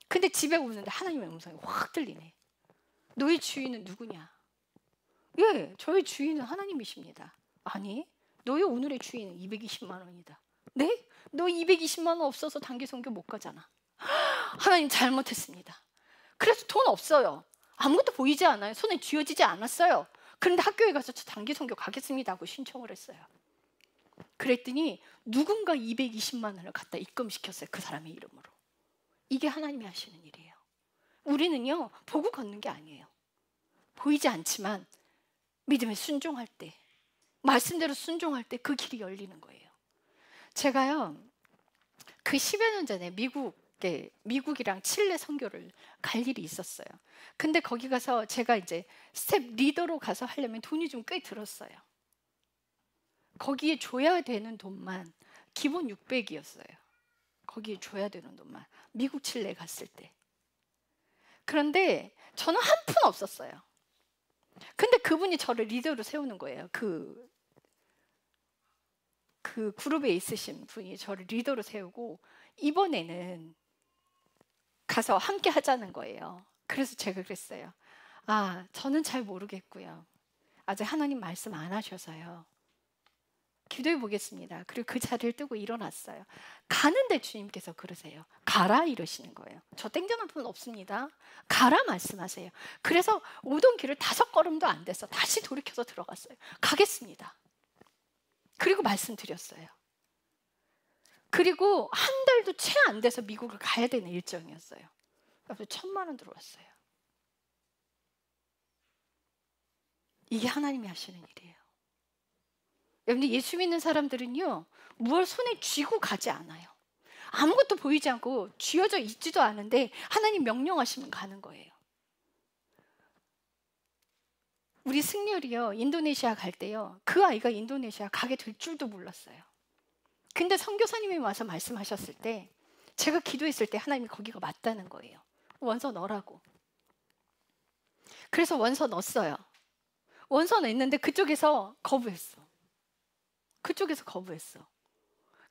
근데 집에 오는데 하나님의 음성이 확 들리네. 너희 주인은 누구냐? 예, 저희 주인은 하나님이십니다. 아니, 너희 오늘의 주인은 220만 원이다. 네? 너 220만 원 없어서 단기 선교 못 가잖아. 하나님 잘못했습니다. 그래서 돈 없어요. 아무것도 보이지 않아요. 손에 쥐어지지 않았어요. 그런데 학교에 가서 저 단기 선교 가겠습니다 하고 신청을 했어요. 그랬더니 누군가 220만 원을 갖다 입금시켰어요. 그 사람의 이름으로. 이게 하나님이 하시는 일이에요. 우리는요, 보고 걷는 게 아니에요. 보이지 않지만 믿음에 순종할 때, 말씀대로 순종할 때 그 길이 열리는 거예요. 제가요, 그 10여 년 전에 미국이랑 칠레 선교를 갈 일이 있었어요. 근데 거기 가서 제가 이제 스텝 리더로 가서 하려면 돈이 좀 꽤 들었어요. 거기에 줘야 되는 돈만 기본 600이었어요. 거기에 줘야 되는 돈만. 미국 칠레 갔을 때. 그런데 저는 한 푼 없었어요. 근데 그분이 저를 리더로 세우는 거예요. 그 그룹에 있으신 분이 저를 리더로 세우고 이번에는 가서 함께 하자는 거예요. 그래서 제가 그랬어요. 아, 저는 잘 모르겠고요. 아직 하나님 말씀 안 하셔서요. 기도해 보겠습니다. 그리고 그 자리를 뜨고 일어났어요. 가는데 주님께서 그러세요. 가라 이러시는 거예요. 저 땡전 한 푼 없습니다. 가라 말씀하세요. 그래서 오던 길을 5걸음도 안 돼서 다시 돌이켜서 들어갔어요. 가겠습니다. 그리고 말씀드렸어요. 그리고 한 달도 채 안 돼서 미국을 가야 되는 일정이었어요. 그래서 1,000만 원 들어왔어요. 이게 하나님이 하시는 일이에요. 여러분들 예수 믿는 사람들은요, 무얼 손에 쥐고 가지 않아요. 아무것도 보이지 않고 쥐어져 있지도 않은데 하나님 명령하시면 가는 거예요. 우리 승열이요, 인도네시아 갈 때요, 그 아이가 인도네시아 가게 될 줄도 몰랐어요. 근데 선교사님이 와서 말씀하셨을 때 제가 기도했을 때 하나님이 거기가 맞다는 거예요. 원서 넣으라고. 그래서 원서 넣었어요. 원서 냈는데 그쪽에서 거부했어.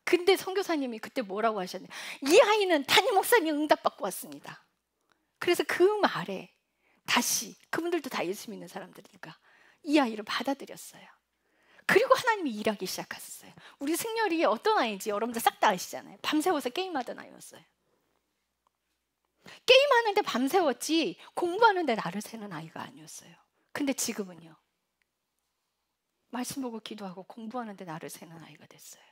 근데 선교사님이 그때 뭐라고 하셨냐? 이 아이는 담임 목사님 응답받고 왔습니다. 그래서 그 말에 다시 그분들도 다 예수 믿는 사람들이니까 이 아이를 받아들였어요. 그리고 하나님이 일하기 시작하셨어요. 우리 승열이 어떤 아이인지 여러분들 싹 다 아시잖아요. 밤새워서 게임하던 아이였어요. 게임하는데 밤새웠지 공부하는데 날을 새는 아이가 아니었어요. 근데 지금은요, 말씀 보고 기도하고 공부하는데 날을 새는 아이가 됐어요.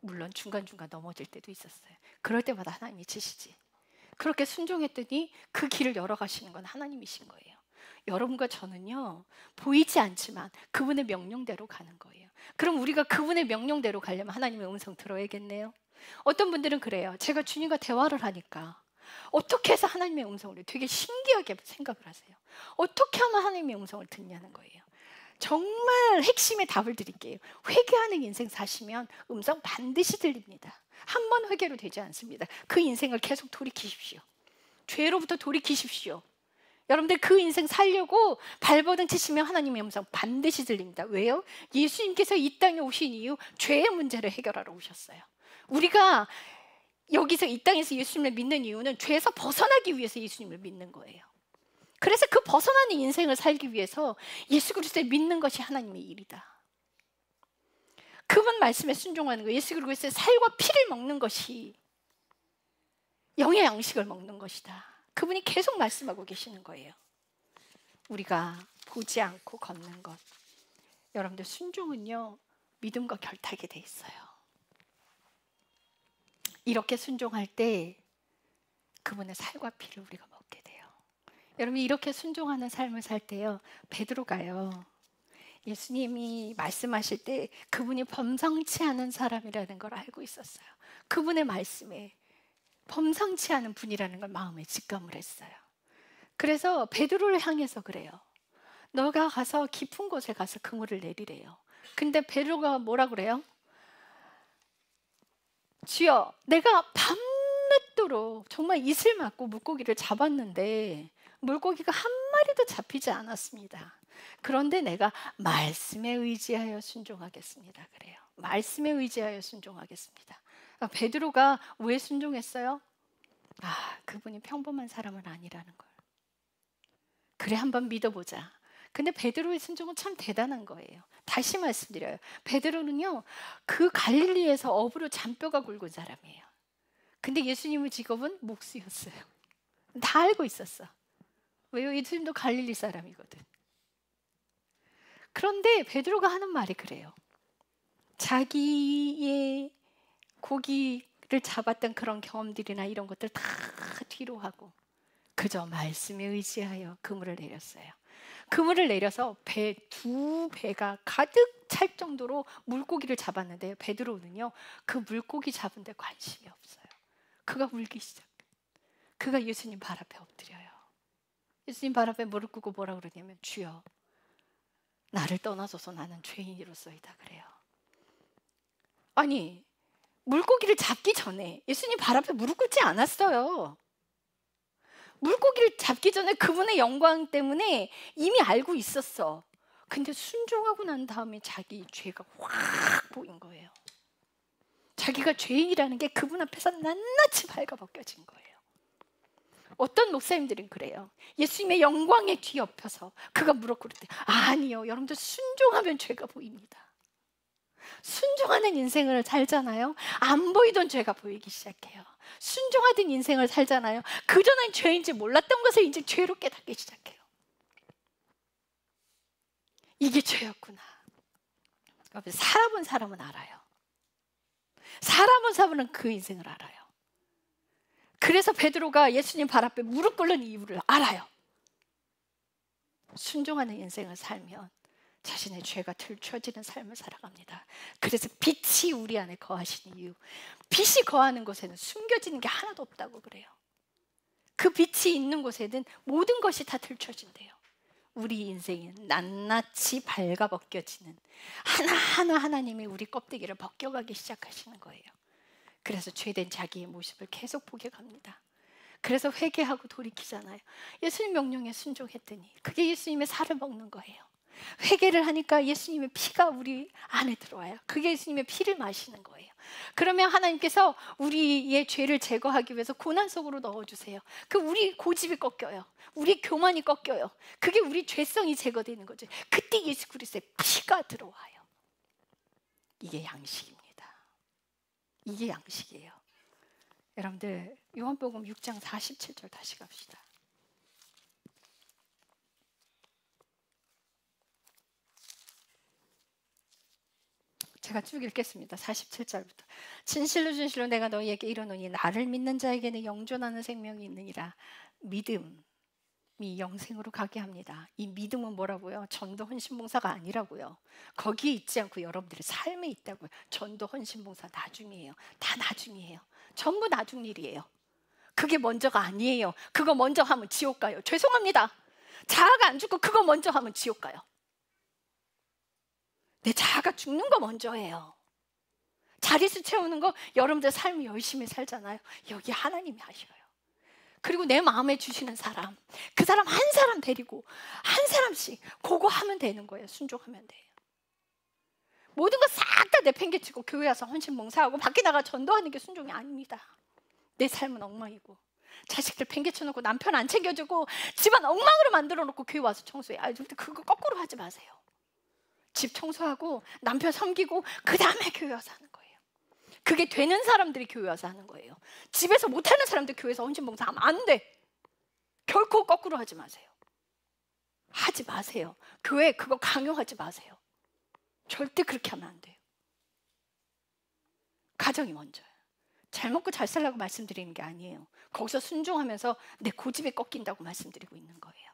물론 중간중간 넘어질 때도 있었어요. 그럴 때마다 하나님이 치시지. 그렇게 순종했더니 그 길을 열어가시는 건 하나님이신 거예요. 여러분과 저는요, 보이지 않지만 그분의 명령대로 가는 거예요. 그럼 우리가 그분의 명령대로 가려면 하나님의 음성 들어야겠네요. 어떤 분들은 그래요. 제가 주님과 대화를 하니까 어떻게 해서 하나님의 음성을 되게 신기하게 생각을 하세요. 어떻게 하면 하나님의 음성을 듣냐는 거예요. 정말 핵심의 답을 드릴게요. 회개하는 인생 사시면 음성 반드시 들립니다. 한 번 회개로 되지 않습니다. 그 인생을 계속 돌이키십시오. 죄로부터 돌이키십시오. 여러분들 그 인생 살려고 발버둥 치시면 하나님의 음성 반드시 들립니다. 왜요? 예수님께서 이 땅에 오신 이유 죄의 문제를 해결하러 오셨어요. 우리가 여기서 이 땅에서 예수님을 믿는 이유는 죄에서 벗어나기 위해서 예수님을 믿는 거예요. 그래서 그 벗어나는 인생을 살기 위해서 예수 그리스도를 믿는 것이 하나님의 일이다. 그분 말씀에 순종하는 거예요. 예수 그리스도의 살과 피를 먹는 것이 영의 양식을 먹는 것이다. 그분이 계속 말씀하고 계시는 거예요. 우리가 보지 않고 걷는 것. 여러분들 순종은요, 믿음과 결탁이 돼 있어요. 이렇게 순종할 때 그분의 살과 피를 우리가 먹게 돼요. 여러분 이렇게 순종하는 삶을 살 때요, 베드로가요, 예수님이 말씀하실 때 그분이 범상치 않은 사람이라는 걸 알고 있었어요. 그분의 말씀에 범상치 않은 분이라는 걸 마음에 직감을 했어요. 그래서 베드로를 향해서 그래요. 너가 가서 깊은 곳에 가서 그물을 내리래요. 근데 베드로가 뭐라 그래요? 주여, 내가 밤늦도록 정말 이슬 맞고 물고기를 잡았는데 물고기가 한 마리도 잡히지 않았습니다. 그런데 내가 말씀에 의지하여 순종하겠습니다. 그래요. 말씀에 의지하여 순종하겠습니다. 베드로가 왜 순종했어요? 그분이 평범한 사람은 아니라는 걸. 그래, 한번 믿어보자. 근데 베드로의 순종은 참 대단한 거예요. 다시 말씀드려요. 베드로는요, 그 갈릴리에서 어부로 잔뼈가 굵은 사람이에요. 근데 예수님의 직업은 목수였어요. 다 알고 있었어. 왜요? 예수님도 갈릴리 사람이거든. 그런데 베드로가 하는 말이 그래요. 자기의 고기를 잡았던 그런 경험들이나 이런 것들 다 뒤로 하고 그저 말씀에 의지하여 그물을 내렸어요. 그물을 내려서 두 배가 가득 찰 정도로 물고기를 잡았는데 베드로는요, 그 물고기 잡은 데 관심이 없어요. 그가 울기 시작해요. 그가 예수님 발 앞에 엎드려요. 예수님 발 앞에 무릎 꿇고 뭐라 그러냐면, 주여, 나를 떠나소서, 나는 죄인이로소이다. 그래요. 아니, 물고기를 잡기 전에 예수님 발 앞에 무릎 꿇지 않았어요. 물고기를 잡기 전에 그분의 영광 때문에 이미 알고 있었어. 근데 순종하고 난 다음에 자기 죄가 확 보인 거예요. 자기가 죄인이라는 게 그분 앞에서 낱낱이 발가벗겨진 거예요. 어떤 목사님들은 그래요. 예수님의 영광에 뒤엎여서 그가 무릎 꿇을 때, 아니요, 여러분들 순종하면 죄가 보입니다. 순종하는 인생을 살잖아요. 안 보이던 죄가 보이기 시작해요. 순종하던 인생을 살잖아요. 그전엔 죄인지 몰랐던 것을 이제 죄로 깨닫기 시작해요. 이게 죄였구나. 살아본 사람은 알아요. 살아본 사람은 그 인생을 알아요. 그래서 베드로가 예수님 발 앞에 무릎 꿇는 이유를 알아요. 순종하는 인생을 살면 자신의 죄가 들춰지는 삶을 살아갑니다. 그래서 빛이 우리 안에 거하시는 이유, 빛이 거하는 곳에는 숨겨지는 게 하나도 없다고 그래요. 그 빛이 있는 곳에는 모든 것이 다 들춰진대요. 우리 인생은 낱낱이 발가벗겨지는, 하나하나 하나님이 우리 껍데기를 벗겨가기 시작하시는 거예요. 그래서 죄된 자기의 모습을 계속 보게 갑니다. 그래서 회개하고 돌이키잖아요. 예수님 명령에 순종했더니 그게 예수님의 살을 먹는 거예요. 회개를 하니까 예수님의 피가 우리 안에 들어와요. 그게 예수님의 피를 마시는 거예요. 그러면 하나님께서 우리의 죄를 제거하기 위해서 고난 속으로 넣어주세요. 그 우리 고집이 꺾여요. 우리 교만이 꺾여요. 그게 우리 죄성이 제거되는 거죠. 그때 예수 그리스도의 피가 들어와요. 이게 양식입니다. 이게 양식이에요. 여러분들 요한복음 6장 47절 다시 갑시다. 제가 쭉 읽겠습니다. 47절부터. 진실로 진실로 내가 너희에게 이르노니 나를 믿는 자에게는 영존하는 생명이 있느니라. 믿음, 영생으로 가게 합니다. 이 믿음은 뭐라고요? 전도 헌신봉사가 아니라고요. 거기에 있지 않고 여러분들의 삶에 있다고요. 전도 헌신봉사 나중이에요. 다 나중이에요. 전부 나중 일이에요. 그게 먼저가 아니에요. 그거 먼저 하면 지옥 가요. 죄송합니다. 자아가 안 죽고 그거 먼저 하면 지옥 가요. 내 자아가 죽는 거 먼저예요. 자릿수 채우는 거 여러분들 삶 열심히 살잖아요. 여기 하나님이 하셔요. 그리고 내 마음에 주시는 사람, 그 사람 한 사람 데리고 한 사람씩 그거 하면 되는 거예요. 순종하면 돼요. 모든 거 싹 다 내팽개치고 교회 와서 헌신봉사하고 밖에 나가 전도하는 게 순종이 아닙니다. 내 삶은 엉망이고 자식들 팽개쳐놓고 남편 안 챙겨주고 집안 엉망으로 만들어 놓고 교회 와서 청소해. 그거 거꾸로 하지 마세요. 집 청소하고 남편 섬기고 그 다음에 교회 와서 하는 거예요. 그게 되는 사람들이 교회 와서 하는 거예요. 집에서 못하는 사람들 교회에서 헌신봉사하면 안 돼. 결코 거꾸로 하지 마세요. 하지 마세요. 교회 그거 강요하지 마세요. 절대 그렇게 하면 안 돼요. 가정이 먼저예요. 잘 먹고 잘 살라고 말씀드리는 게 아니에요. 거기서 순종하면서 내 고집에 꺾인다고 말씀드리고 있는 거예요.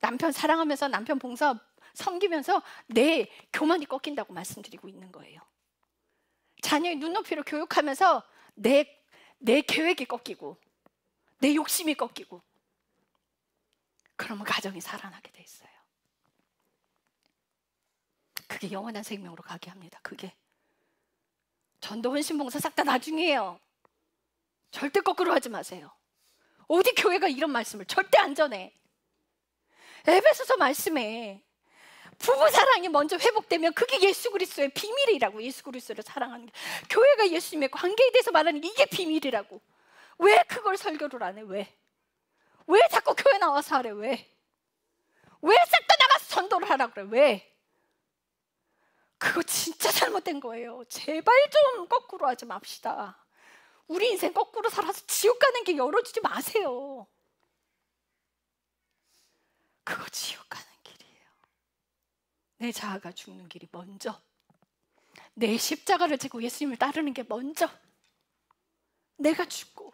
남편 사랑하면서 남편 봉사 섬기면서 내 교만이 꺾인다고 말씀드리고 있는 거예요. 자녀의 눈높이로 교육하면서 내 계획이 꺾이고 내 욕심이 꺾이고 그러면 가정이 살아나게 돼 있어요. 그게 영원한 생명으로 가게 합니다. 그게 전도 헌신봉사 싹 다 나중이에요. 절대 거꾸로 하지 마세요. 어디 교회가 이런 말씀을 절대 안 전해. 에베소서 말씀에 부부 사랑이 먼저 회복되면 그게 예수 그리스도의 비밀이라고. 예수 그리스도를 사랑하는 게 교회가 예수님의 관계에 대해서 말하는 게 이게 비밀이라고. 왜 그걸 설교를 안 해? 왜 자꾸 교회 나와서 하래? 왜 싹 다 나가서 전도를 하라 그래? 왜? 그거 진짜 잘못된 거예요. 제발 좀 거꾸로 하지 맙시다. 우리 인생 거꾸로 살아서 지옥 가는 길 열어주지 마세요. 그거 지옥 가는 길이에요. 내 자아가 죽는 길이 먼저, 내 십자가를 지고 예수님을 따르는 게 먼저, 내가 죽고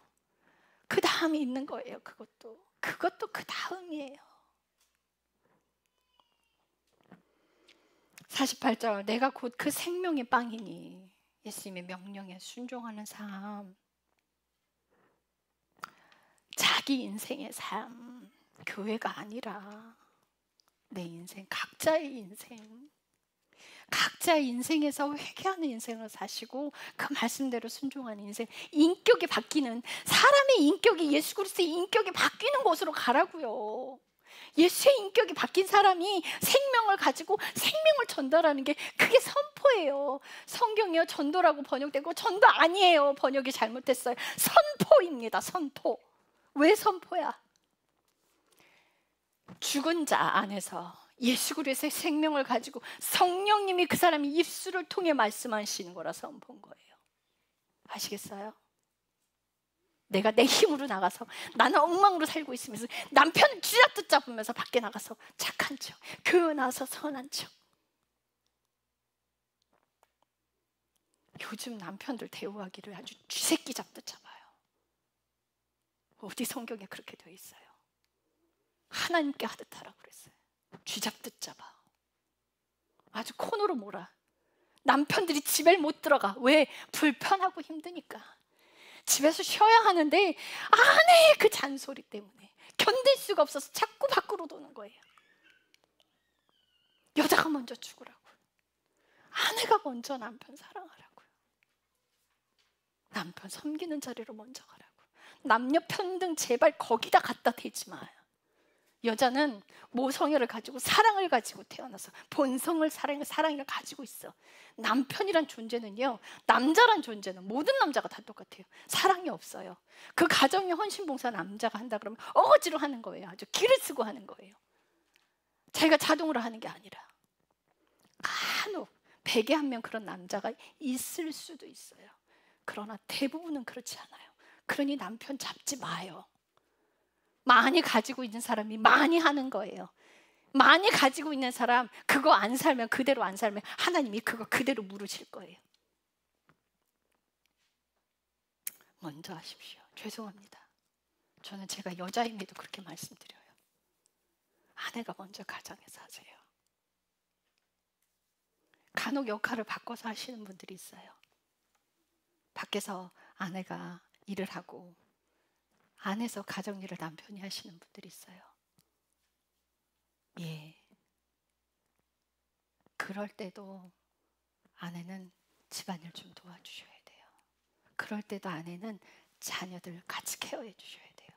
그 다음이 있는 거예요. 그것도 그 다음이에요. 48절, 내가 곧 그 생명의 빵이니. 예수님의 명령에 순종하는 삶, 자기 인생의 삶, 교회가 아니라 내 인생, 각자의 인생에서 회개하는 인생을 사시고 그 말씀대로 순종하는 인생, 인격이 바뀌는, 사람의 인격이 예수 그리스도의 인격이 바뀌는 곳으로 가라고요. 예수의 인격이 바뀐 사람이 생명을 가지고 생명을 전달하는 게 그게 선포예요. 성경이요 전도라고 번역되고 전도 아니에요. 번역이 잘못됐어요. 선포입니다. 선포. 왜 선포야? 죽은 자 안에서 예수 그리스도의 생명을 가지고 성령님이 그 사람이 입술을 통해 말씀하시는 거라 선포한 거예요. 아시겠어요? 내가 내 힘으로 나가서 나는 엉망으로 살고 있으면서 남편을 쥐잡듯 잡으면서 밖에 나가서 착한 척, 교회 나와서 선한 척. 요즘 남편들 대우하기를 아주 쥐새끼 잡듯 잡아요. 어디 성경에 그렇게 되어 있어요? 하나님께 하듯 하라고 그랬어요. 쥐잡듯 잡아. 아주 코너로 몰아. 남편들이 집에 못 들어가. 왜? 불편하고 힘드니까. 집에서 쉬어야 하는데 아내의 그 잔소리 때문에 견딜 수가 없어서 자꾸 밖으로 도는 거예요. 여자가 먼저 죽으라고요. 아내가 먼저 남편 사랑하라고요. 남편 섬기는 자리로 먼저 가라고요. 남녀 평등 제발 거기다 갖다 대지 마요. 여자는 모성애를 가지고 사랑을 가지고 태어나서 본성을 사랑을 가지고 있어. 남편이란 존재는요, 남자란 존재는 모든 남자가 다 똑같아요. 사랑이 없어요. 그 가정의 헌신봉사 남자가 한다 그러면 억지로 하는 거예요. 아주 기를 쓰고 하는 거예요. 자기가 자동으로 하는 게 아니라. 간혹 100에 1명 그런 남자가 있을 수도 있어요. 그러나 대부분은 그렇지 않아요. 그러니 남편 잡지 마요. 많이 가지고 있는 사람이 많이 하는 거예요. 많이 가지고 있는 사람, 그거 안 살면, 그대로 안 살면 하나님이 그거 그대로 물으실 거예요. 먼저 하십시오. 죄송합니다. 저는 제가 여자임에도 그렇게 말씀드려요. 아내가 먼저 가정에서 하세요. 간혹 역할을 바꿔서 하시는 분들이 있어요. 밖에서 아내가 일을 하고 안에서 가정일을 남편이 하시는 분들이 있어요. 예. 그럴 때도 아내는 집안일 좀 도와주셔야 돼요. 그럴 때도 아내는 자녀들 같이 케어해 주셔야 돼요.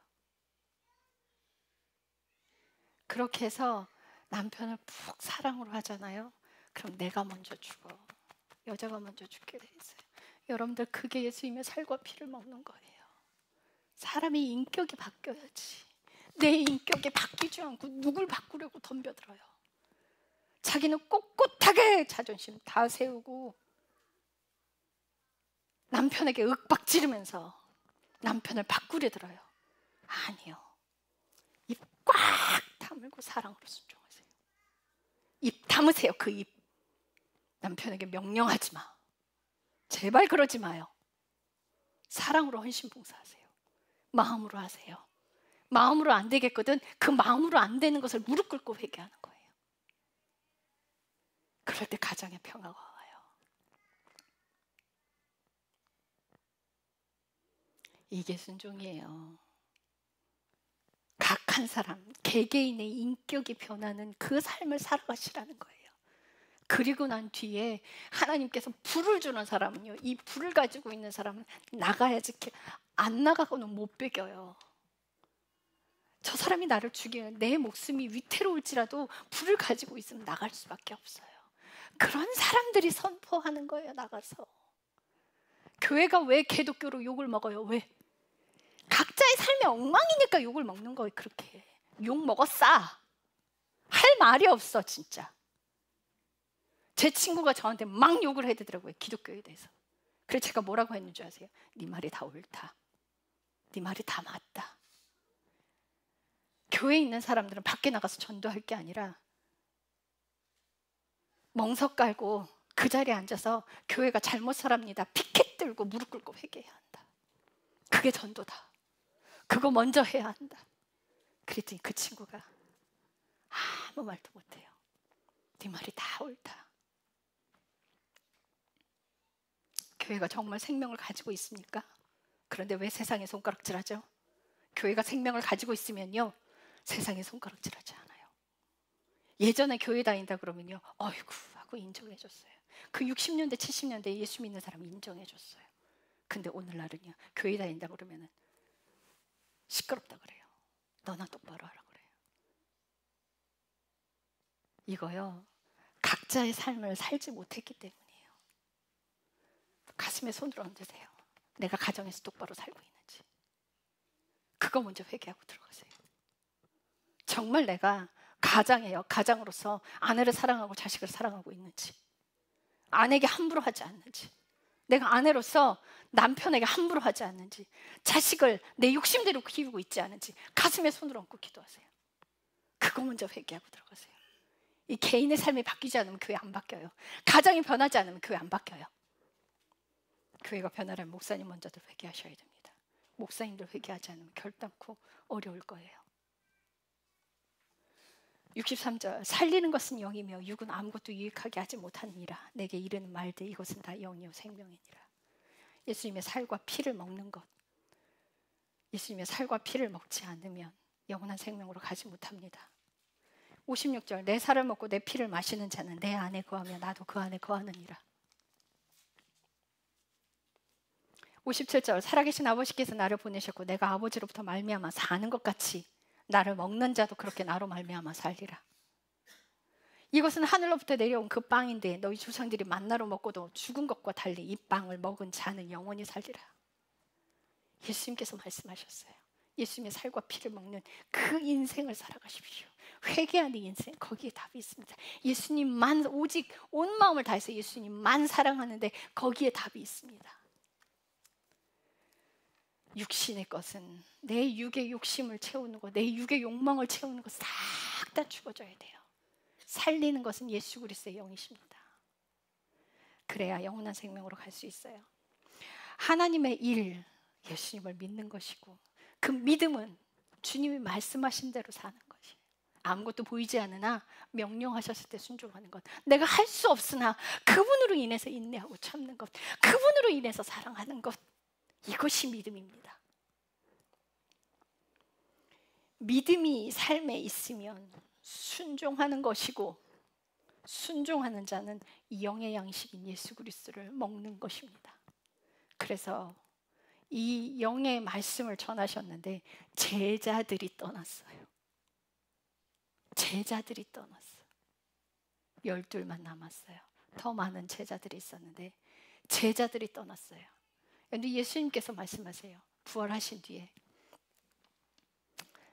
그렇게 해서 남편을 푹 사랑으로 하잖아요. 그럼 내가 먼저 죽어. 여자가 먼저 죽게 돼 있어요. 여러분들, 그게 예수님의 살과 피를 먹는 거예요. 사람이 인격이 바뀌어야지. 내 인격이 바뀌지 않고 누굴 바꾸려고 덤벼들어요. 자기는 꼿꼿하게 자존심 다 세우고 남편에게 윽박지르면서 남편을 바꾸려 들어요. 아니요. 입 꽉 다물고 사랑으로 순종하세요. 입 다무세요. 그 입. 남편에게 명령하지 마. 제발 그러지 마요. 사랑으로 헌신봉사하세요. 마음으로 하세요. 마음으로 안 되겠거든. 그 마음으로 안 되는 것을 무릎 꿇고 회개하는 거예요. 그럴 때 가정에 평화가 와요. 이게 순종이에요. 각 한 사람 개개인의 인격이 변하는 그 삶을 살아가시라는 거예요. 그리고 난 뒤에 하나님께서 불을 주는 사람은요, 이 불을 가지고 있는 사람은 나가야지, 안 나가고는 못 배겨요. 저 사람이 나를 죽이면 내 목숨이 위태로울지라도 불을 가지고 있으면 나갈 수밖에 없어요. 그런 사람들이 선포하는 거예요. 나가서. 교회가 왜 기독교로 욕을 먹어요? 왜? 각자의 삶이 엉망이니까 욕을 먹는 거예요. 그렇게 욕 먹었어. 할 말이 없어 진짜. 제 친구가 저한테 막 욕을 해대더라고요. 기독교에 대해서. 그래서 제가 뭐라고 했는 줄 아세요? 네 말이 다 옳다. 네 말이 다 맞다. 교회에 있는 사람들은 밖에 나가서 전도할 게 아니라 멍석 깔고 그 자리에 앉아서 교회가 잘못 살합니다. 피켓 들고 무릎 꿇고 회개해야 한다. 그게 전도다. 그거 먼저 해야 한다. 그랬더니 그 친구가 아무 말도 못해요. 네 말이 다 옳다. 교회가 정말 생명을 가지고 있습니까? 그런데 왜 세상에 손가락질하죠? 교회가 생명을 가지고 있으면요, 세상에 손가락질하지 않아요. 예전에 교회 다닌다 그러면요, 어이구 하고 인정해줬어요. 그 60년대 70년대에 예수 믿는 사람 인정해줬어요. 근데 오늘날은요, 교회 다닌다 그러면은 시끄럽다 그래요. 너나 똑바로 하라 그래요. 이거요, 각자의 삶을 살지 못했기 때문이에요. 가슴에 손을 얹으세요. 내가 가정에서 똑바로 살고 있는지. 그거 먼저 회개하고 들어가세요. 정말 내가 가장으로서 아내를 사랑하고 자식을 사랑하고 있는지, 아내에게 함부로 하지 않는지, 내가 아내로서 남편에게 함부로 하지 않는지, 자식을 내 욕심대로 키우고 있지 않은지 가슴에 손을 얹고 기도하세요. 그거 먼저 회개하고 들어가세요. 이 개인의 삶이 바뀌지 않으면 교회 안 바뀌어요. 가정이 변하지 않으면 교회 안 바뀌어요. 교회가 변하려면 목사님 먼저들 회개하셔야 됩니다. 목사님들 회개하지 않으면 결단코 어려울 거예요. 63절, 살리는 것은 영이며 육은 아무것도 유익하게 하지 못하느니라. 내게 이르는 말들 이것은 다 영이요 생명이니라. 예수님의 살과 피를 먹는 것, 예수님의 살과 피를 먹지 않으면 영원한 생명으로 가지 못합니다. 56절, 내 살을 먹고 내 피를 마시는 자는 내 안에 거하며 나도 그 안에 거하느니라. 57절, 살아계신 아버지께서 나를 보내셨고 내가 아버지로부터 말미암아 사는 것 같이 나를 먹는 자도 그렇게 나로 말미암아 살리라. 이것은 하늘로부터 내려온 그 빵인데 너희 조상들이 만나로 먹고도 죽은 것과 달리 이 빵을 먹은 자는 영원히 살리라. 예수님께서 말씀하셨어요. 예수님의 살과 피를 먹는 그 인생을 살아가십시오. 회개하는 인생, 거기에 답이 있습니다. 예수님만, 오직 온 마음을 다해서 예수님만 사랑하는데 거기에 답이 있습니다. 육신의 것은, 내 육의 욕심을 채우는 것, 내 육의 욕망을 채우는 것 싹 다 죽어져야 돼요. 살리는 것은 예수 그리스도의 영이십니다. 그래야 영원한 생명으로 갈 수 있어요. 하나님의 일, 예수님을 믿는 것이고 그 믿음은 주님이 말씀하신 대로 사는 것이에요. 아무것도 보이지 않으나 명령하셨을 때 순종하는 것. 내가 할 수 없으나 그분으로 인해서 인내하고 참는 것. 그분으로 인해서 사랑하는 것. 이것이 믿음입니다. 믿음이 삶에 있으면 순종하는 것이고, 순종하는 자는 영의 양식인 예수 그리스도를 먹는 것입니다. 그래서 이 영의 말씀을 전하셨는데 제자들이 떠났어요. 제자들이 떠났어요. 12만 남았어요. 더 많은 제자들이 있었는데 제자들이 떠났어요. 그런데 예수님께서 말씀하세요. 부활하신 뒤에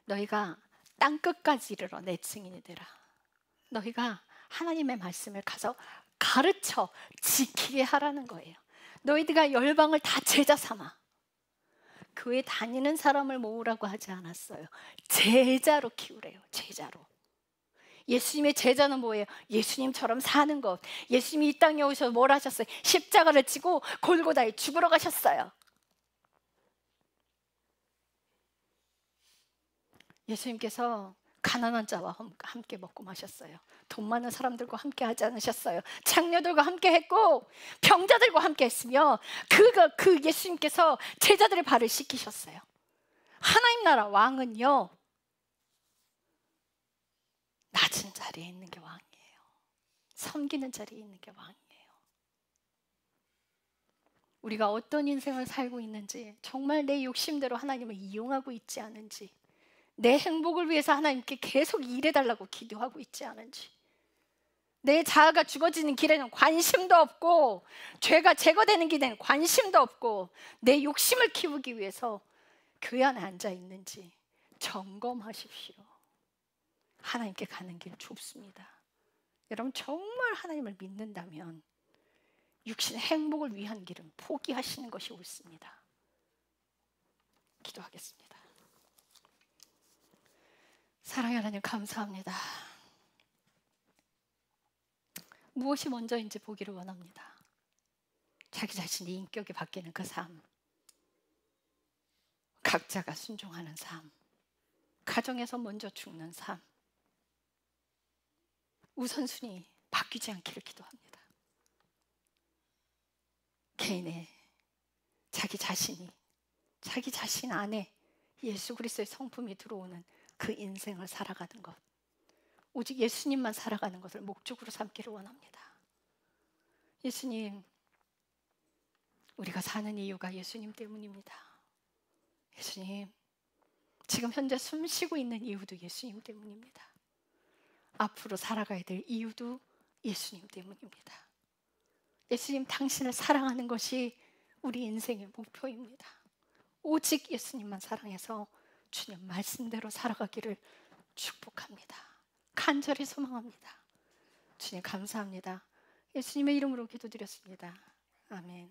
너희가 땅끝까지 이르러 내 증인이 되라. 너희가 하나님의 말씀을 가서 가르쳐 지키게 하라는 거예요. 너희들가 열방을 다 제자 삼아. 교회 다니는 사람을 모으라고 하지 않았어요. 제자로 키우래요. 제자로. 예수님의 제자는 뭐예요? 예수님처럼 사는 것. 예수님이 이 땅에 오셔서 뭘 하셨어요? 십자가를 지고 골고다에 죽으러 가셨어요. 예수님께서 가난한 자와 함께 먹고 마셨어요. 돈 많은 사람들과 함께 하지 않으셨어요. 장녀들과 함께 했고 병자들과 함께 했으며 그 예수님께서 제자들의 발을 씻기셨어요. 하나님 나라 왕은요, 낮은 자리에 있는 게 왕이에요. 섬기는 자리에 있는 게 왕이에요. 우리가 어떤 인생을 살고 있는지, 정말 내 욕심대로 하나님을 이용하고 있지 않은지, 내 행복을 위해서 하나님께 계속 일해달라고 기도하고 있지 않은지, 내 자아가 죽어지는 길에는 관심도 없고 죄가 제거되는 길에는 관심도 없고 내 욕심을 키우기 위해서 교회 안에 앉아 있는지 점검하십시오. 하나님께 가는 길 좁습니다. 여러분 정말 하나님을 믿는다면 육신의 행복을 위한 길은 포기하시는 것이 옳습니다. 기도하겠습니다. 사랑의 하나님 감사합니다. 무엇이 먼저인지 보기를 원합니다. 자기 자신이 인격이 바뀌는 그 삶, 각자가 순종하는 삶, 가정에서 먼저 죽는 삶, 우선순위 바뀌지 않기를 기도합니다. 개인의 자기 자신 안에 예수 그리스도의 성품이 들어오는 그 인생을 살아가는 것, 오직 예수님만 살아가는 것을 목적으로 삼기를 원합니다. 예수님, 우리가 사는 이유가 예수님 때문입니다. 예수님, 지금 현재 숨 쉬고 있는 이유도 예수님 때문입니다. 앞으로 살아가야 될 이유도 예수님 때문입니다. 예수님, 당신을 사랑하는 것이 우리 인생의 목표입니다. 오직 예수님만 사랑해서 주님 말씀대로 살아가기를 축복합니다. 간절히 소망합니다. 주님 감사합니다. 예수님의 이름으로 기도드렸습니다. 아멘.